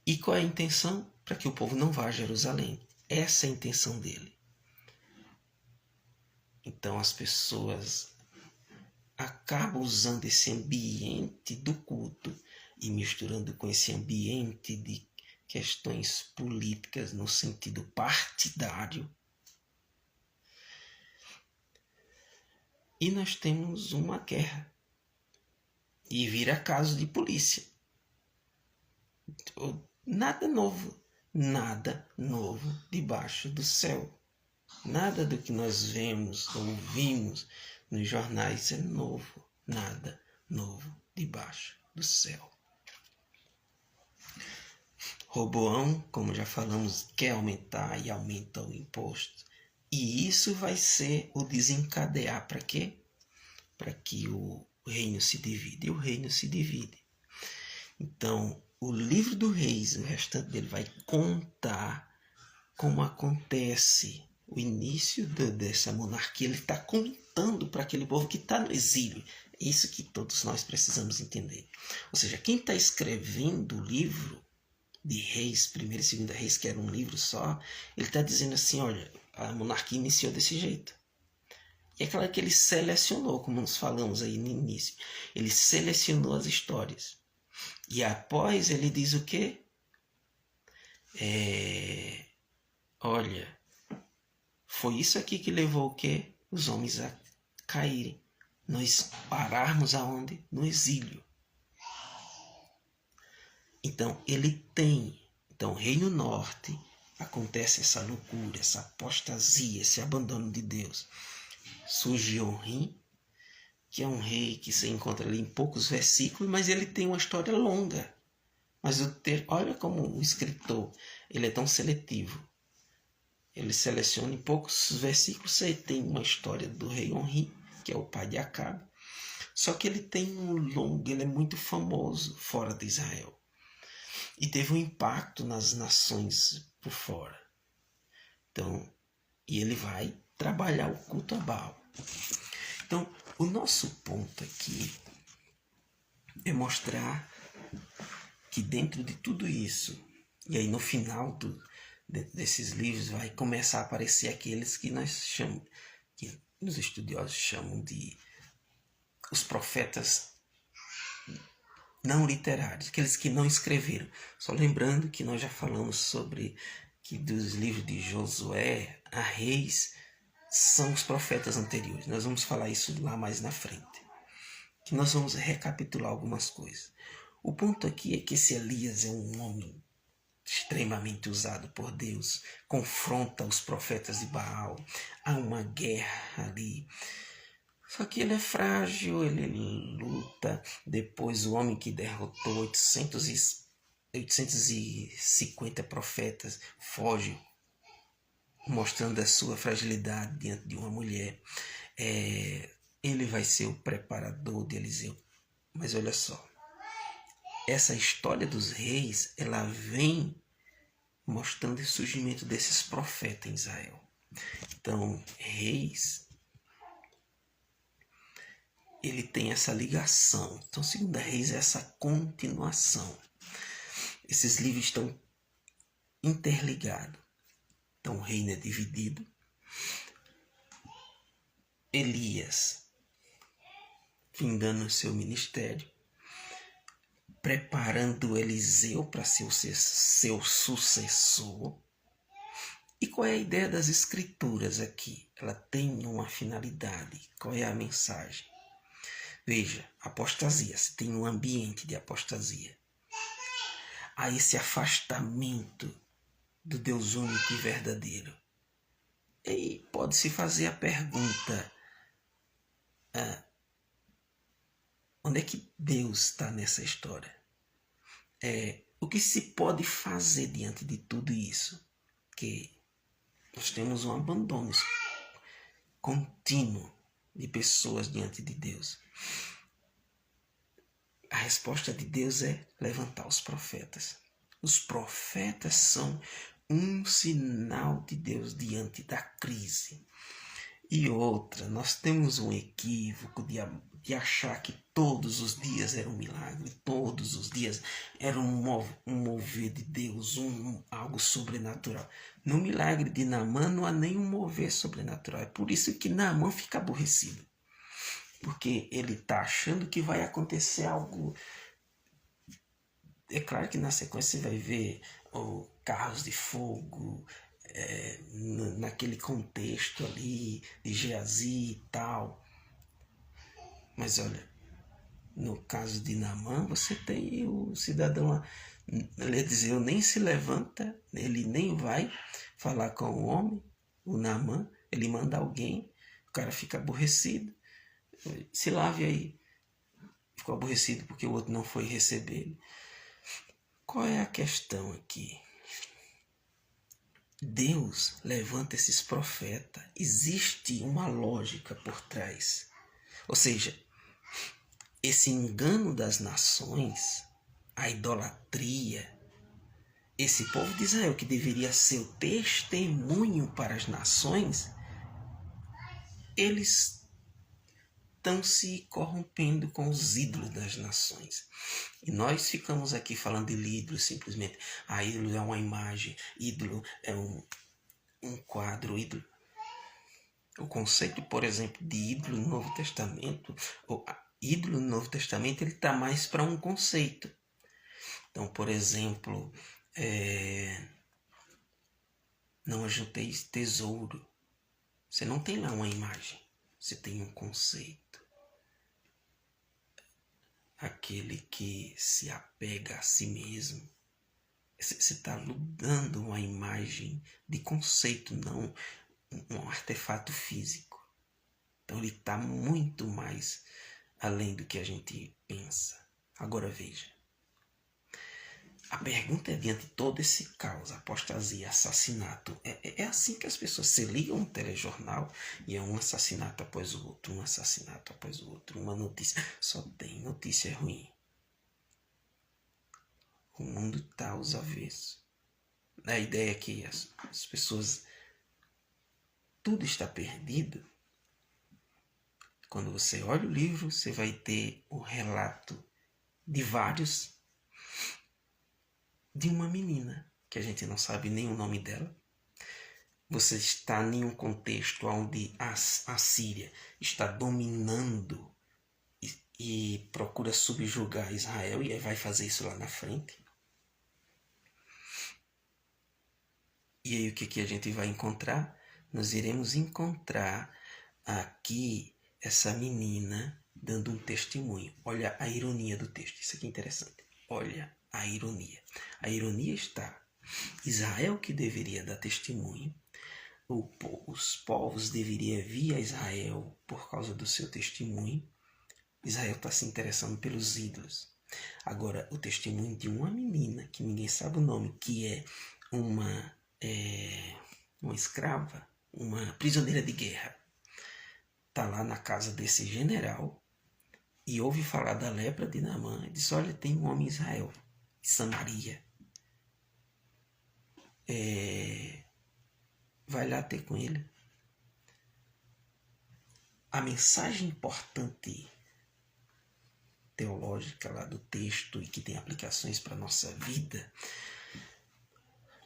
E qual é a intenção? Para que o povo não vá a Jerusalém. Essa é a intenção dele. Então as pessoas acabam usando esse ambiente do culto e misturando com esse ambiente de questões políticas no sentido partidário. E nós temos uma guerra. E vira caso de polícia. Nada novo debaixo do céu. Nada do que nós vemos ou ouvimos nos jornais é novo. Nada novo debaixo do céu. Roboão, como já falamos, quer aumentar e aumenta o imposto. E isso vai ser o desencadear para quê? Para que o reino se divida. E o reino se divide. Então, o livro do Reis, o restante dele, vai contar como acontece o início dessa monarquia. Ele está contando para aquele povo que está no exílio. É isso que todos nós precisamos entender. Ou seja, quem está escrevendo o livro de Reis, 1º e 2º Reis, que era um livro só, ele está dizendo assim, olha, a monarquia iniciou desse jeito. E é claro que ele selecionou, como nós falamos aí no início, ele selecionou as histórias. E após ele diz o quê? Olha, foi isso aqui que levou o quê? Os homens a caírem. Nós pararmos aonde? No exílio. Então, ele tem. Então, Reino Norte, acontece essa loucura, essa apostasia, esse abandono de Deus. Surge Onrim, que é um rei que se encontra ali em poucos versículos, mas ele tem uma história longa. Mas olha como o escritor, ele é tão seletivo. Ele seleciona em poucos versículos, você tem uma história do rei Onrim, que é o pai de Acabe. Só que ele tem um longo, ele é muito famoso fora de Israel. E teve um impacto nas nações por fora. Então, e ele vai trabalhar o culto a Baal. Então, o nosso ponto aqui é mostrar que dentro de tudo isso, e aí no final desses livros vai começar a aparecer aqueles que nós chamamos, que os estudiosos chamam de os profetas não literários, aqueles que não escreveram. Só lembrando que nós já falamos sobre que dos livros de Josué a Reis são os profetas anteriores. Nós vamos falar isso lá mais na frente. Que nós vamos recapitular algumas coisas. O ponto aqui é que esse Elias é um homem extremamente usado por Deus, confronta os profetas de Baal, há uma guerra ali. Só que ele é frágil, ele luta. Depois o homem que derrotou 850 profetas foge, mostrando a sua fragilidade diante de uma mulher. Ele vai ser o preparador de Eliseu. Mas olha só, essa história dos reis, ela vem mostrando o surgimento desses profetas em Israel. Então, Reis, ele tem essa ligação. Então, 2ª Reis é essa continuação. Esses livros estão interligados. Então, o reino é dividido. Elias, findando o seu ministério, preparando Eliseu para ser o seu sucessor. E qual é a ideia das escrituras aqui? Ela tem uma finalidade. Qual é a mensagem? Veja, apostasia. Se tem um ambiente de apostasia, há esse afastamento do Deus único e verdadeiro. E pode-se fazer a pergunta: onde é que Deus está nessa história? O que se pode fazer diante de tudo isso? Que nós temos um abandono contínuo de pessoas diante de Deus. A resposta de Deus é levantar os profetas. Os profetas são um sinal de Deus diante da crise. E outra, nós temos um equívoco de achar que todos os dias era um milagre, todos os dias era um mover de Deus, algo sobrenatural. No milagre de Naamã não há nenhum mover sobrenatural. É por isso que Naamã fica aborrecido. Porque ele está achando que vai acontecer algo. É claro que na sequência você vai ver carros de fogo, naquele contexto ali de Geazi e tal. Mas olha, no caso de Naamã, você tem o cidadão, ele ia dizer, nem se levanta, ele nem vai falar com o homem, o Naamã, ele manda alguém, o cara fica aborrecido, se lave aí, ficou aborrecido porque o outro não foi receber. Qual é a questão aqui? Deus levanta esses profetas, existe uma lógica por trás. Ou seja, esse engano das nações, a idolatria, esse povo de Israel que deveria ser o testemunho para as nações, eles estão se corrompendo com os ídolos das nações. E nós ficamos aqui falando de ídolo simplesmente. Ídolo é uma imagem, ídolo é um quadro, ídolo. O conceito, por exemplo, de ídolo no Novo Testamento, ou ídolo no Novo Testamento, ele está mais para um conceito. Então, por exemplo, não ajunteis tesouro. Você não tem lá uma imagem, você tem um conceito. Aquele que se apega a si mesmo. Você está dando uma imagem de conceito, não um artefato físico. Então ele está muito mais além do que a gente pensa. Agora veja. A pergunta é, diante de todo esse caos, apostasia, assassinato, é assim que as pessoas se ligam no telejornal e é um assassinato após o outro, um assassinato após o outro, uma notícia, só tem notícia ruim. O mundo está aos avessos. A ideia é que as pessoas, tudo está perdido. Quando você olha o livro, você vai ter o relato de vários, de uma menina, que a gente não sabe nem o nome dela. Você está em um contexto onde a Síria está dominando e procura subjugar Israel, e vai fazer isso lá na frente. E aí o que a gente vai encontrar? Nós iremos encontrar aqui essa menina dando um testemunho. Olha a ironia do texto, isso aqui é interessante. Olha a ironia. A ironia está: Israel, que deveria dar testemunho, os povos deveriam vir a Israel por causa do seu testemunho. Israel está se interessando pelos ídolos. Agora, o testemunho de uma menina, que ninguém sabe o nome, que é uma escrava, uma prisioneira de guerra, está lá na casa desse general e ouve falar da lepra de Naamã e diz: olha, tem um homem em Israel, em Samaria, vai lá ter com ele. A mensagem importante teológica lá do texto e que tem aplicações para a nossa vida,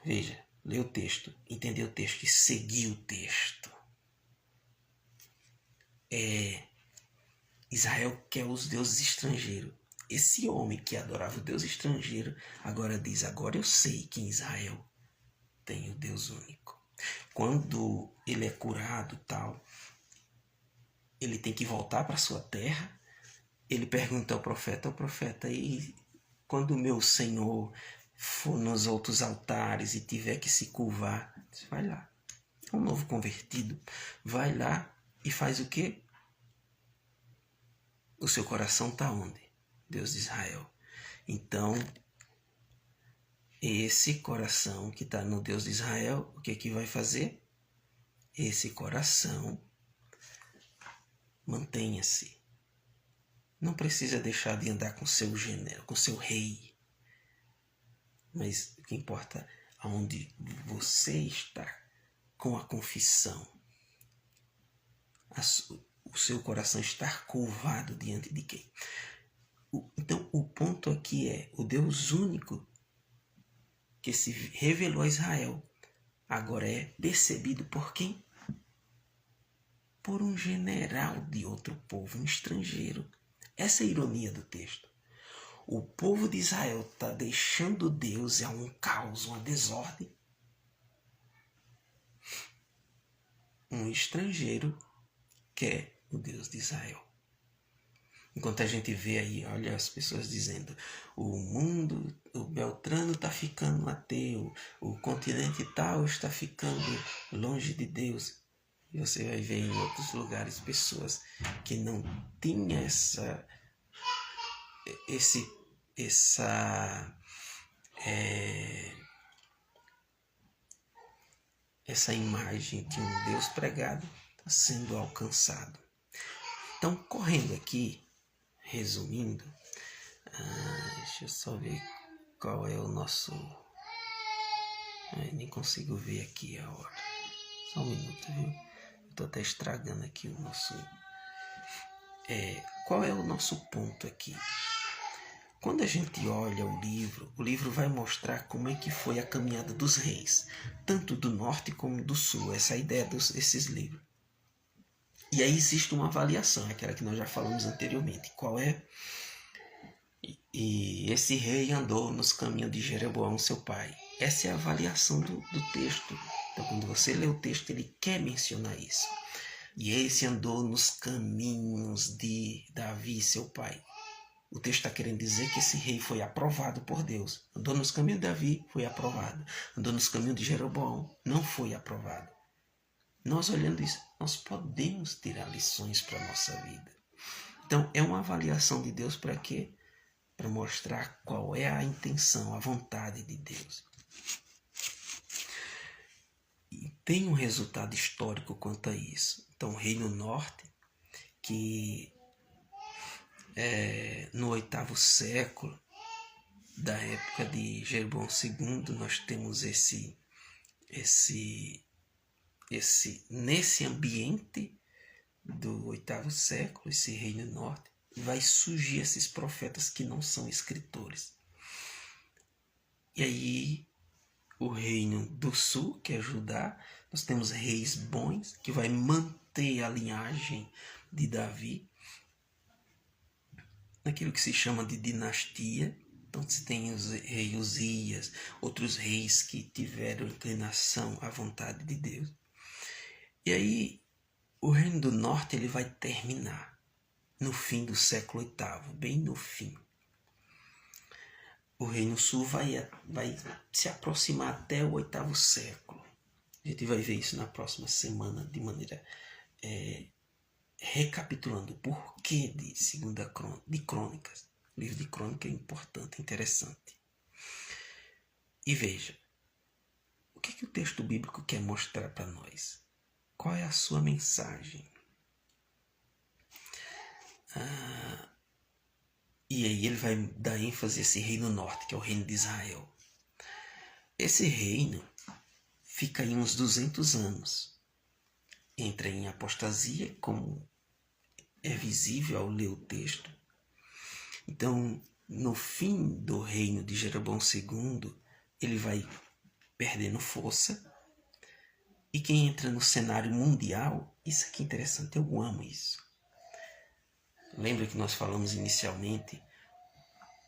veja, lê o texto, entender o texto e seguir o texto. Israel quer os deuses estrangeiros. Esse homem que adorava o Deus estrangeiro agora diz: agora eu sei que em Israel tem o Deus único. Quando ele é curado, tal, ele tem que voltar para sua terra. Ele pergunta ao profeta: e quando o meu Senhor for nos outros altares e tiver que se curvar, vai lá. É um novo convertido. Vai lá e faz o quê? O seu coração está onde? Deus de Israel. Então, esse coração que está no Deus de Israel, o que vai fazer? Esse coração, mantenha-se. Não precisa deixar de andar com seu general, com seu rei. Mas o que importa é aonde você está com a confissão. o seu coração estar curvado diante de quem? Então, o ponto aqui é o Deus único que se revelou a Israel agora é percebido por quem? Por um general de outro povo, um estrangeiro. Essa é a ironia do texto. O povo de Israel está deixando Deus, é um caos, uma desordem. Um estrangeiro quer o Deus de Israel. Enquanto a gente vê aí, olha as pessoas dizendo, o mundo, o Beltrano está ficando ateu, o continente tal está ficando longe de Deus. E você vai ver em outros lugares pessoas que não tinham essa imagem de um Deus pregado sendo alcançado. Então, correndo aqui, resumindo, deixa eu só ver qual é o nosso... nem consigo ver aqui a hora. Só um minuto, viu? Estou até estragando aqui o nosso... qual é o nosso ponto aqui? Quando a gente olha o livro vai mostrar como é que foi a caminhada dos reis, tanto do norte como do sul, essa é a ideia desses livros. E aí existe uma avaliação, aquela que nós já falamos anteriormente, qual é? E esse rei andou nos caminhos de Jeroboão, seu pai. Essa é a avaliação do texto. Então, quando você lê o texto, ele quer mencionar isso. E esse andou nos caminhos de Davi, seu pai. O texto está querendo dizer que esse rei foi aprovado por Deus. Andou nos caminhos de Davi, foi aprovado. Andou nos caminhos de Jeroboão, não foi aprovado. Nós olhando isso, nós podemos tirar lições para a nossa vida. Então, é uma avaliação de Deus para quê? Para mostrar qual é a intenção, a vontade de Deus. E tem um resultado histórico quanto a isso. Então, o Reino Norte, que no 8º século, da época de Jeroboão II, nós temos nesse ambiente do 8º século, esse Reino Norte, vai surgir esses profetas que não são escritores. E aí, o Reino do Sul, que é Judá, nós temos reis bons, que vai manter a linhagem de Davi, naquilo que se chama de dinastia. Então você tem os reis Uzias, outros reis que tiveram inclinação à vontade de Deus. E aí, o Reino do Norte ele vai terminar no fim do século VIII, bem no fim. O Reino Sul vai se aproximar até o 8º século. A gente vai ver isso na próxima semana, de maneira recapitulando o porquê de Crônicas. O livro de Crônicas é importante, interessante. E veja, o que o texto bíblico quer mostrar para nós? Qual é a sua mensagem? E aí ele vai dar ênfase a esse reino norte, que é o reino de Israel. Esse reino fica aí uns 200 anos. Entra em apostasia, como é visível ao ler o texto. Então, no fim do reino de Jeroboão II, ele vai perdendo força. E quem entra no cenário mundial, isso aqui é interessante, eu amo isso. Lembra que nós falamos inicialmente,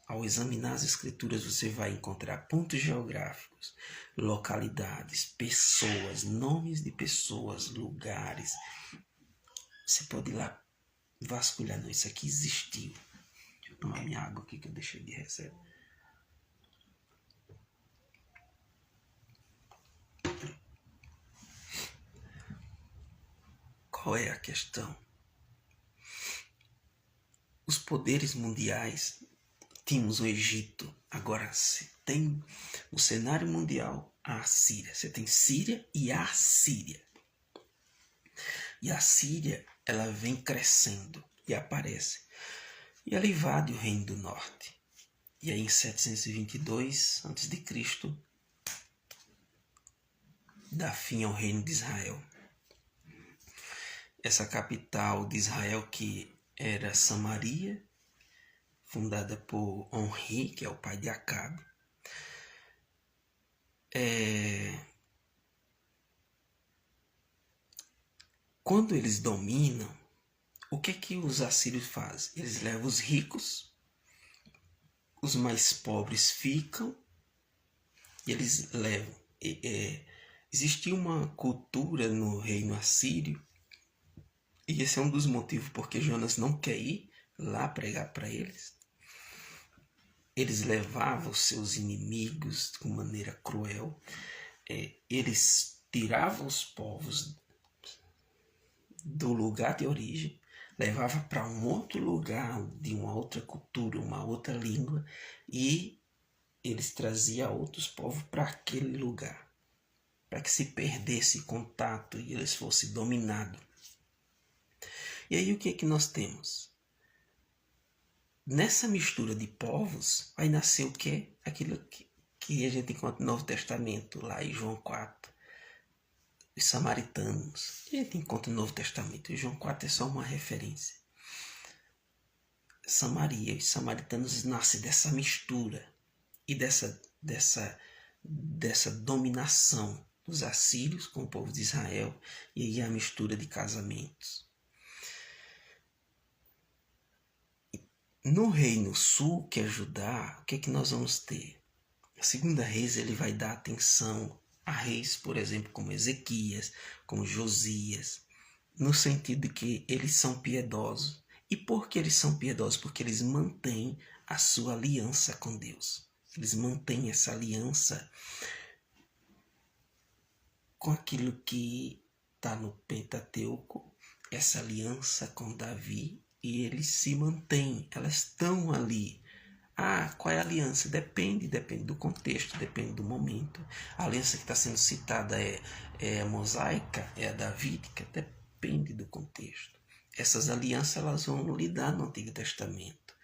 ao examinar as escrituras você vai encontrar pontos geográficos, localidades, pessoas, nomes de pessoas, lugares. Você pode ir lá vasculhar, não, isso aqui existiu. Deixa eu tomar minha água aqui que eu deixei de reserva. Qual é a questão? Os poderes mundiais, tínhamos o Egito, agora se tem no cenário mundial a Síria. Você tem Síria e a Síria. E a Síria, ela vem crescendo e aparece. E ela invade o Reino do Norte. E aí em 722 a.C., dá fim ao Reino de Israel. essa capital de Israel que era Samaria, fundada por Onri, que é o pai de Acabe. Quando eles dominam, o que é que os assírios fazem? Eles levam os ricos, os mais pobres ficam, e eles levam. Existia uma cultura no reino assírio, e esse é um dos motivos porque Jonas não quer ir lá pregar para eles. Eles levavam seus inimigos de maneira cruel. Eles tiravam os povos do lugar de origem, levavam para um outro lugar, de uma outra cultura, uma outra língua, e eles traziam outros povos para aquele lugar, para que se perdesse contato e eles fossem dominados. E aí o que é que nós temos? Nessa mistura de povos vai nascer o quê? Aquilo que a gente encontra no Novo Testamento, lá em João 4. Os samaritanos. A gente encontra no Novo Testamento. E João 4 é só uma referência. Samaria, os samaritanos nascem dessa mistura e dessa dominação dos assírios com o povo de Israel, e aí a mistura de casamentos. No reino sul, que é Judá, o que é que nós vamos ter? A segunda Reis, ele vai dar atenção a reis, por exemplo, como Ezequias, como Josias, no sentido de que eles são piedosos. E por que eles são piedosos? Porque eles mantêm a sua aliança com Deus. Eles mantêm essa aliança com aquilo que está no Pentateuco, essa aliança com Davi, e eles se mantêm, elas estão ali. Qual é a aliança? Depende do contexto, depende do momento. A aliança que está sendo citada é a mosaica, é a davídica, depende do contexto. Essas alianças elas vão lidar no Antigo Testamento.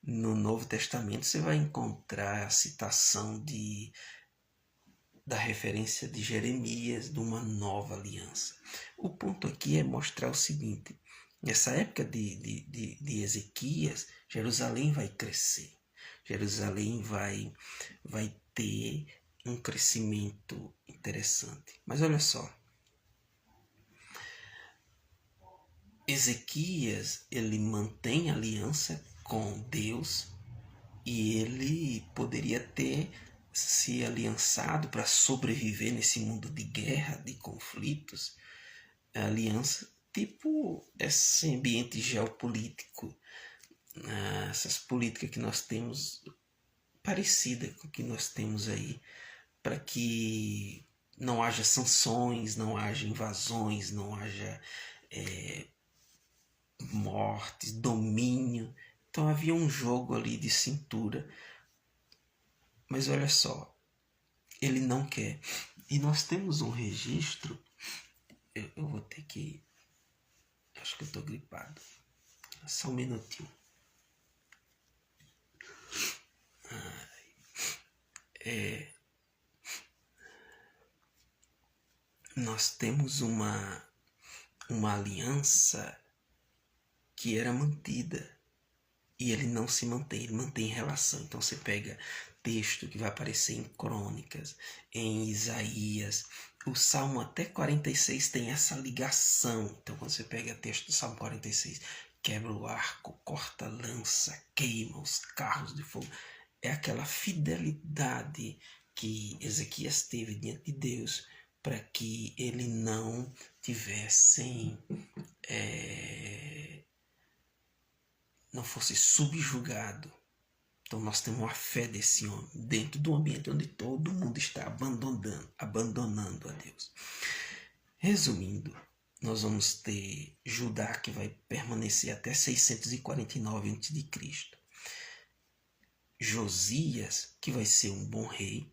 No Novo Testamento você vai encontrar a citação da referência de Jeremias, de uma nova aliança. O ponto aqui é mostrar o seguinte: nessa época de Ezequias, Jerusalém vai crescer. Jerusalém vai ter um crescimento interessante. Mas olha só, Ezequias, ele mantém aliança com Deus e ele poderia ter se aliançado para sobreviver nesse mundo de guerra, de conflitos. A aliança tipo esse ambiente geopolítico, essas políticas que nós temos, parecida com o que nós temos aí, para que não haja sanções, não haja invasões, não haja mortes, domínio. Então havia um jogo ali de cintura. Mas olha só, ele não quer. E nós temos um registro. Eu vou ter que... Acho que eu estou gripado. Só um minutinho. Nós temos uma aliança que era mantida. E ele não se mantém, ele mantém relação. Então você pega texto que vai aparecer em Crônicas, em Isaías. O Salmo até 46 tem essa ligação. Então quando você pega texto do Salmo 46, quebra o arco, corta a lança, queima os carros de fogo. É aquela fidelidade que Ezequias teve diante de Deus para que ele não tivesse... não fosse subjugado. Então nós temos a fé desse homem dentro do ambiente onde todo mundo está abandonando a Deus. Resumindo, nós vamos ter Judá, que vai permanecer até 649 a.C. Josias, que vai ser um bom rei.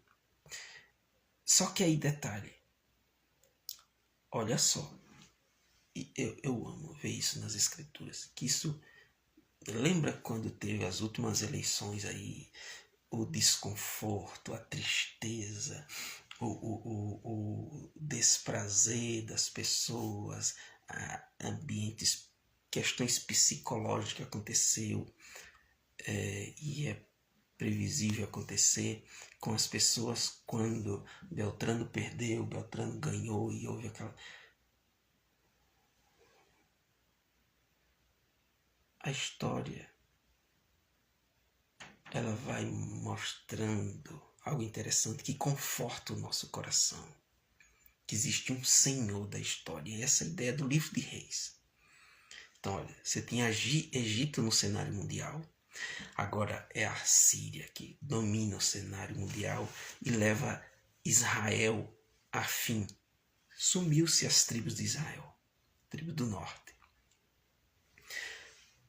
Só que aí detalhe, olha só, eu amo ver isso nas escrituras, que isso... Lembra quando teve as últimas eleições aí, o desconforto, a tristeza, o desprazer das pessoas, ambientes, questões psicológicas aconteceu, e é previsível acontecer com as pessoas quando Beltrano perdeu, Beltrano ganhou e houve aquela... A história, ela vai mostrando algo interessante que conforta o nosso coração, que existe um Senhor da história, e essa é a ideia do livro de Reis. Então, olha, você tem Egito no cenário mundial, agora é a Síria que domina o cenário mundial e leva Israel a fim. Sumiu-se as tribos de Israel, tribo do norte.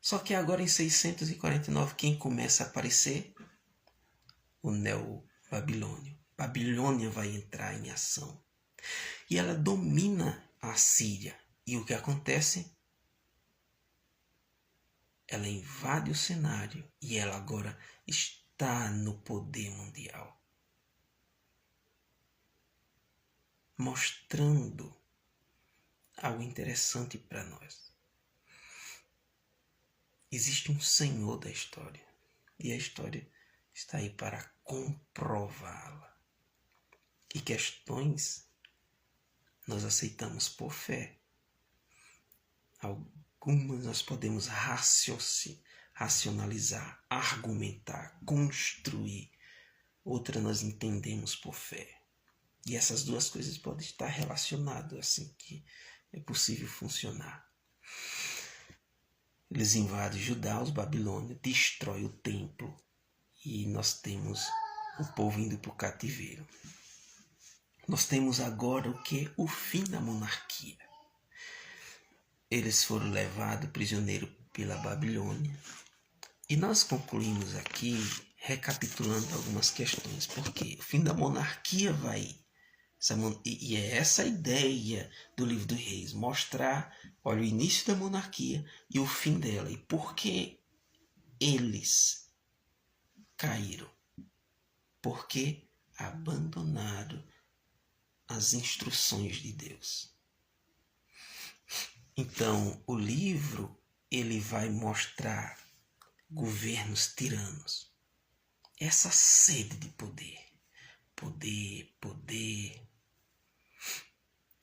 Só que agora em 649, quem começa a aparecer? O Neo-Babilônio. Babilônia vai entrar em ação. E ela domina a Síria. E o que acontece? Ela invade o cenário e ela agora está no poder mundial. Mostrando algo interessante para nós. Existe um Senhor da história. E a história está aí para comprová-la. E questões nós aceitamos por fé. Algumas nós podemos racionalizar, argumentar, construir. Outras nós entendemos por fé. E essas duas coisas podem estar relacionadas, assim que é possível funcionar. Eles invadem Judá, os babilônios, destrói o templo e nós temos o povo indo para o cativeiro. Nós temos agora o que? O fim da monarquia. Eles foram levados prisioneiros pela Babilônia. E nós concluímos aqui, recapitulando algumas questões, porque o fim da monarquia vai... E é essa a ideia do livro dos Reis, mostrar, olha, o início da monarquia e o fim dela. E por que eles caíram? Porque abandonaram as instruções de Deus. Então, o livro, ele vai mostrar governos tiranos. Essa sede de poder. Poder, poder.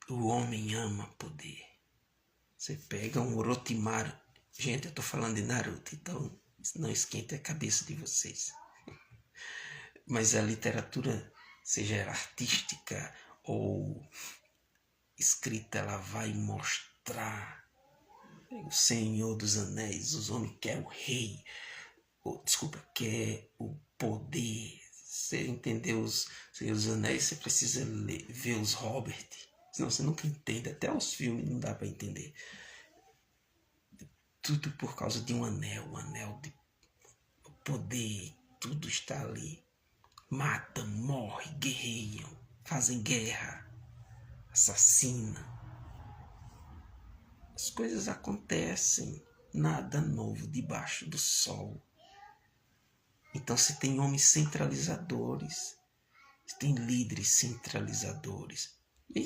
O homem ama poder. Você pega um Orochimaru. Gente, eu estou falando de Naruto, então não esquente a cabeça de vocês. Mas a literatura, seja ela artística ou escrita, ela vai mostrar o Senhor dos Anéis. Os homens querem o rei. Quer o poder. Você entendeu os Senhor dos Anéis, você precisa ver os Hobbit. Senão você nunca entende. Até os filmes não dá para entender. Tudo por causa de um anel de poder. Tudo está ali. Matam, morrem, guerreiam, fazem guerra, assassinam. As coisas acontecem. Nada novo debaixo do sol. Então você tem homens centralizadores. Você tem líderes centralizadores. A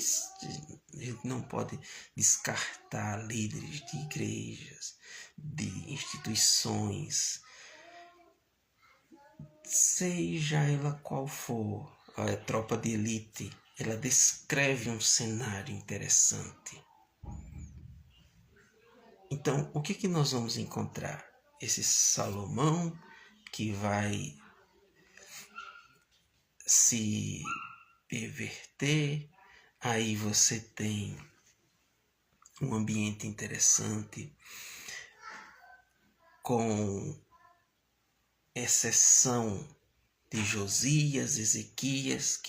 gente não pode descartar líderes de igrejas, de instituições, seja ela qual for. A tropa de elite, ela descreve um cenário interessante. Então, o que nós vamos encontrar? Esse Salomão que vai se perverter. Aí você tem um ambiente interessante, com exceção de Josias, Ezequias,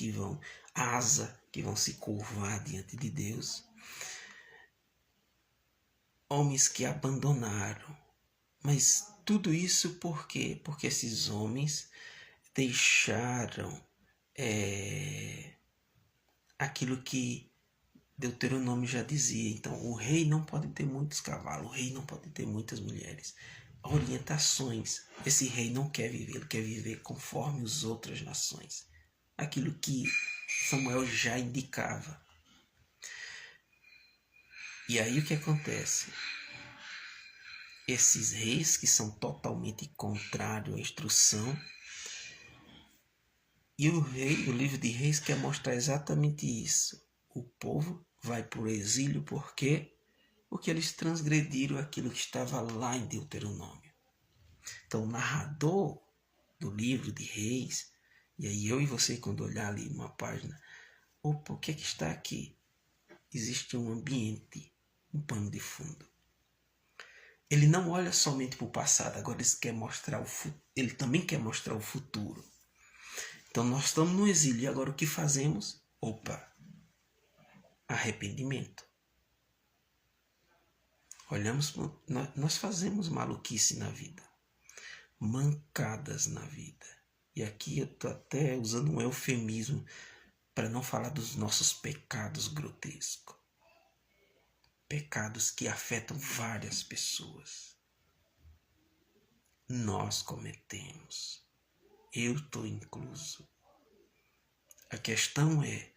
Asa, que vão se curvar diante de Deus. Homens que abandonaram. Mas tudo isso por quê? Porque esses homens deixaram aquilo que Deuteronômio já dizia. Então, o rei não pode ter muitos cavalos, o rei não pode ter muitas mulheres. Orientações. Esse rei não quer viver, ele quer viver conforme as outras nações. Aquilo que Samuel já indicava. E aí o que acontece? Esses reis que são totalmente contrários à instrução, e o livro de Reis quer mostrar exatamente isso. O povo vai para o exílio porque eles transgrediram aquilo que estava lá em Deuteronômio. Então o narrador do livro de Reis, e aí eu e você, quando olhar ali uma página, opa, o que é que está aqui? Existe um ambiente, um pano de fundo. Ele não olha somente para o passado, agora ele também quer mostrar o futuro. Então nós estamos no exílio e agora o que fazemos? Opa, arrependimento. Nós fazemos maluquice na vida, mancadas na vida. E aqui eu estou até usando um eufemismo para não falar dos nossos pecados grotescos. Pecados que afetam várias pessoas. Nós cometemos. Eu estou incluso. A questão é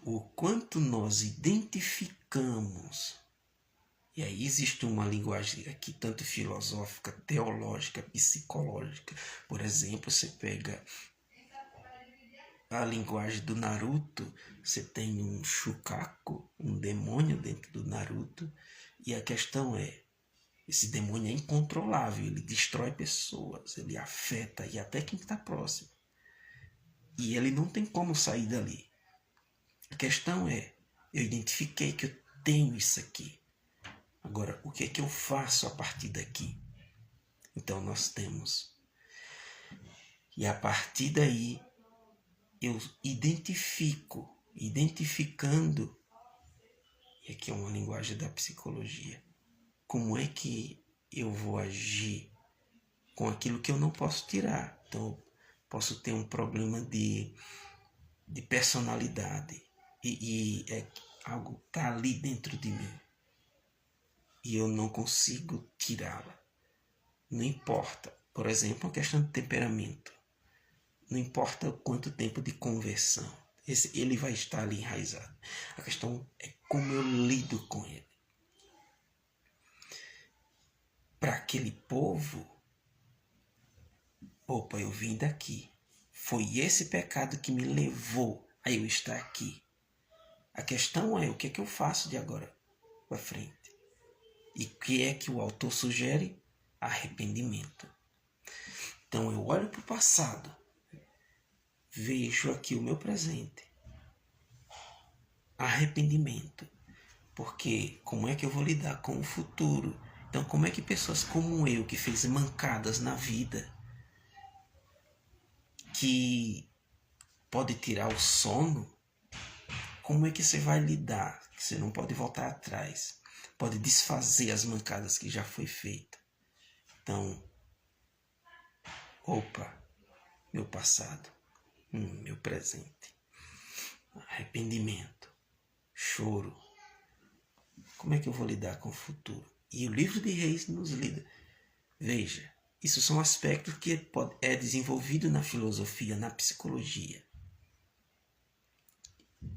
o quanto nós identificamos. E aí existe uma linguagem aqui tanto filosófica, teológica, psicológica. Por exemplo, você pega a linguagem do Naruto, você tem um Shukaku, um demônio dentro do Naruto, e a questão é, esse demônio é incontrolável, ele destrói pessoas, ele afeta e até quem está próximo. E ele não tem como sair dali. A questão é, eu identifiquei que eu tenho isso aqui. Agora, o que é que eu faço a partir daqui? Então nós temos. E a partir daí, eu identificando, e aqui é uma linguagem da psicologia, como é que eu vou agir com aquilo que eu não posso tirar. Então, eu posso ter um problema de personalidade, e é algo que está ali dentro de mim, e eu não consigo tirá-la. Não importa, por exemplo, a questão de temperamento. Não importa quanto tempo de conversão, ele vai estar ali enraizado. A questão é como eu lido com ele. Para aquele povo, opa, eu vim daqui. Foi esse pecado que me levou a eu estar aqui. A questão é o que é que eu faço de agora para frente. E o que é que o autor sugere? Arrependimento. Então eu olho para o passado, vejo aqui o meu presente. Arrependimento. Porque como é que eu vou lidar com o futuro? Então como é que pessoas como eu, que fez mancadas na vida, que pode tirar o sono, como é que você vai lidar? Você não pode voltar atrás. Pode desfazer as mancadas que já foi feita. Então, opa, meu passado, meu presente, arrependimento, choro. Como é que eu vou lidar com o futuro? E o livro de Reis nos lida. Veja, isso são aspectos que é desenvolvido na filosofia, na psicologia.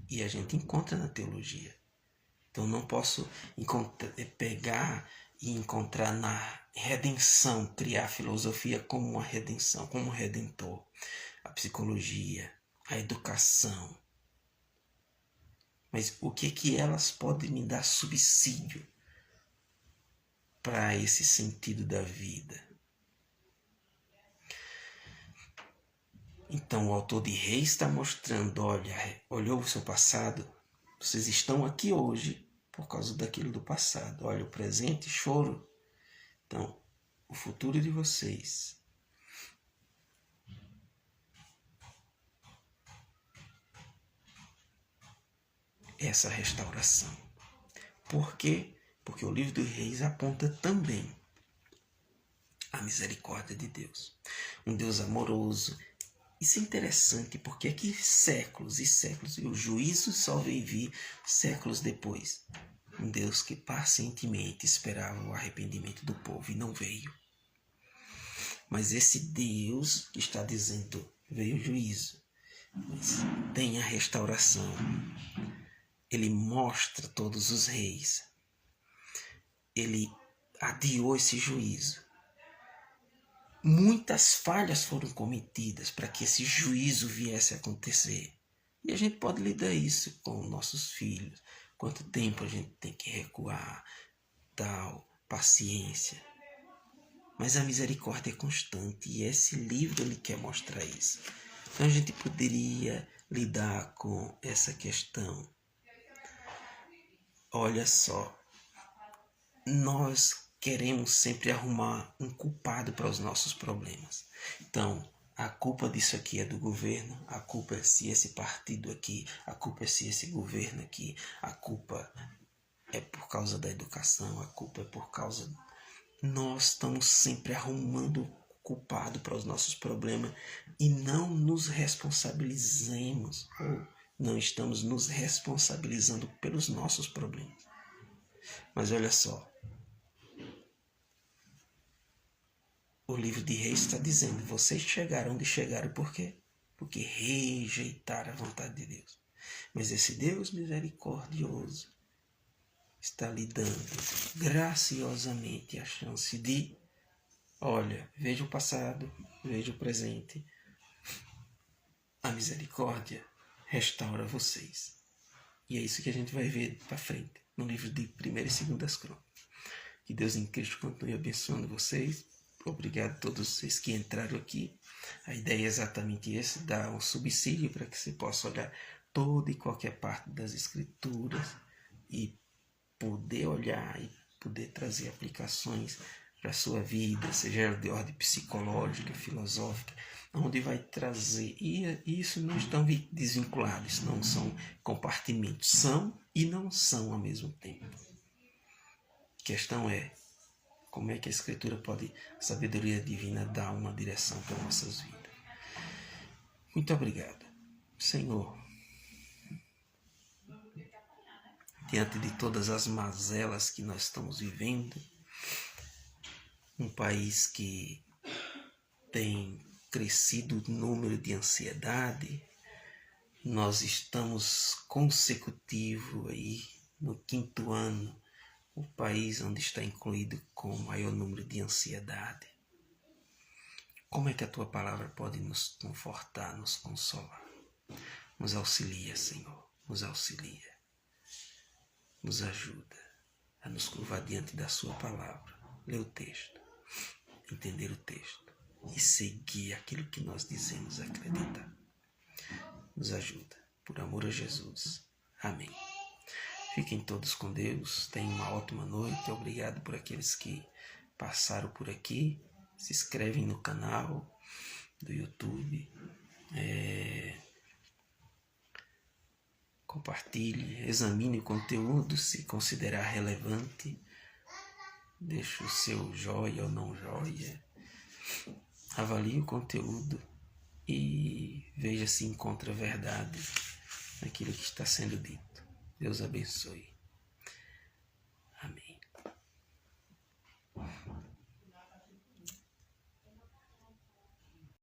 E a gente encontra na teologia. Então não posso pegar e encontrar na redenção, criar a filosofia como uma redenção, como um redentor. A psicologia, a educação. Mas o que elas podem me dar subsídio para esse sentido da vida? Então o autor de Reis está mostrando, olha, olhou o seu passado, vocês estão aqui hoje por causa daquilo do passado. Olha o presente, choro. Então, o futuro de vocês. Essa restauração. Por quê? Porque o livro dos Reis aponta também a misericórdia de Deus. Um Deus amoroso. Isso é interessante porque aqui séculos e séculos, e o juízo só veio vir séculos depois. Um Deus que pacientemente esperava o arrependimento do povo e não veio. Mas esse Deus que está dizendo, veio o juízo, mas tem a restauração. Ele mostra todos os reis. Ele adiou esse juízo. Muitas falhas foram cometidas para que esse juízo viesse a acontecer. E a gente pode lidar isso com nossos filhos. Quanto tempo a gente tem que recuar, tal, paciência. Mas a misericórdia é constante e esse livro ele quer mostrar isso. Então a gente poderia lidar com essa questão. Olha só, nós queremos sempre arrumar um culpado para os nossos problemas. Então, a culpa disso aqui é do governo, a culpa é se esse partido aqui, a culpa é se esse governo aqui, a culpa é por causa da educação, a culpa é por causa... Nós estamos sempre arrumando culpado para os nossos problemas e não nos responsabilizemos, ou não estamos nos responsabilizando pelos nossos problemas. Mas olha só, o livro de Reis está dizendo, vocês chegaram onde chegaram por quê? Porque rejeitaram a vontade de Deus. Mas esse Deus misericordioso está lhe dando graciosamente a chance de, olha, veja o passado, veja o presente. A misericórdia restaura vocês. E é isso que a gente vai ver para frente, no livro de 1ª e 2ª Crônicas. Que Deus em Cristo continue abençoando vocês. Obrigado a todos vocês que entraram aqui. A ideia é exatamente essa, dar um subsídio para que você possa olhar toda e qualquer parte das Escrituras e poder olhar e poder trazer aplicações para a sua vida, seja de ordem psicológica, filosófica, onde vai trazer. E isso não estão desvinculados, não são compartimentos, são e não são ao mesmo tempo. A questão é, como é que a Escritura pode, a sabedoria divina, dar uma direção para nossas vidas. Muito obrigado, Senhor. Diante de todas as mazelas que nós estamos vivendo, um país que tem crescido o número de ansiedade, nós estamos consecutivo aí no 5º ano, o país onde está incluído com o maior número de ansiedade. Como é que a tua palavra pode nos confortar, nos consolar? Nos auxilia, Senhor, nos auxilia. Nos ajuda a nos curvar diante da sua palavra, ler o texto, entender o texto e seguir aquilo que nós dizemos acreditar. Nos ajuda, por amor a Jesus. Amém. Fiquem todos com Deus, tenham uma ótima noite. Obrigado por aqueles que passaram por aqui. Se inscrevem no canal do YouTube. Compartilhe, examine o conteúdo, se considerar relevante. Deixe o seu joia ou não joia. Avalie o conteúdo e veja se encontra verdade naquilo que está sendo dito. Deus abençoe.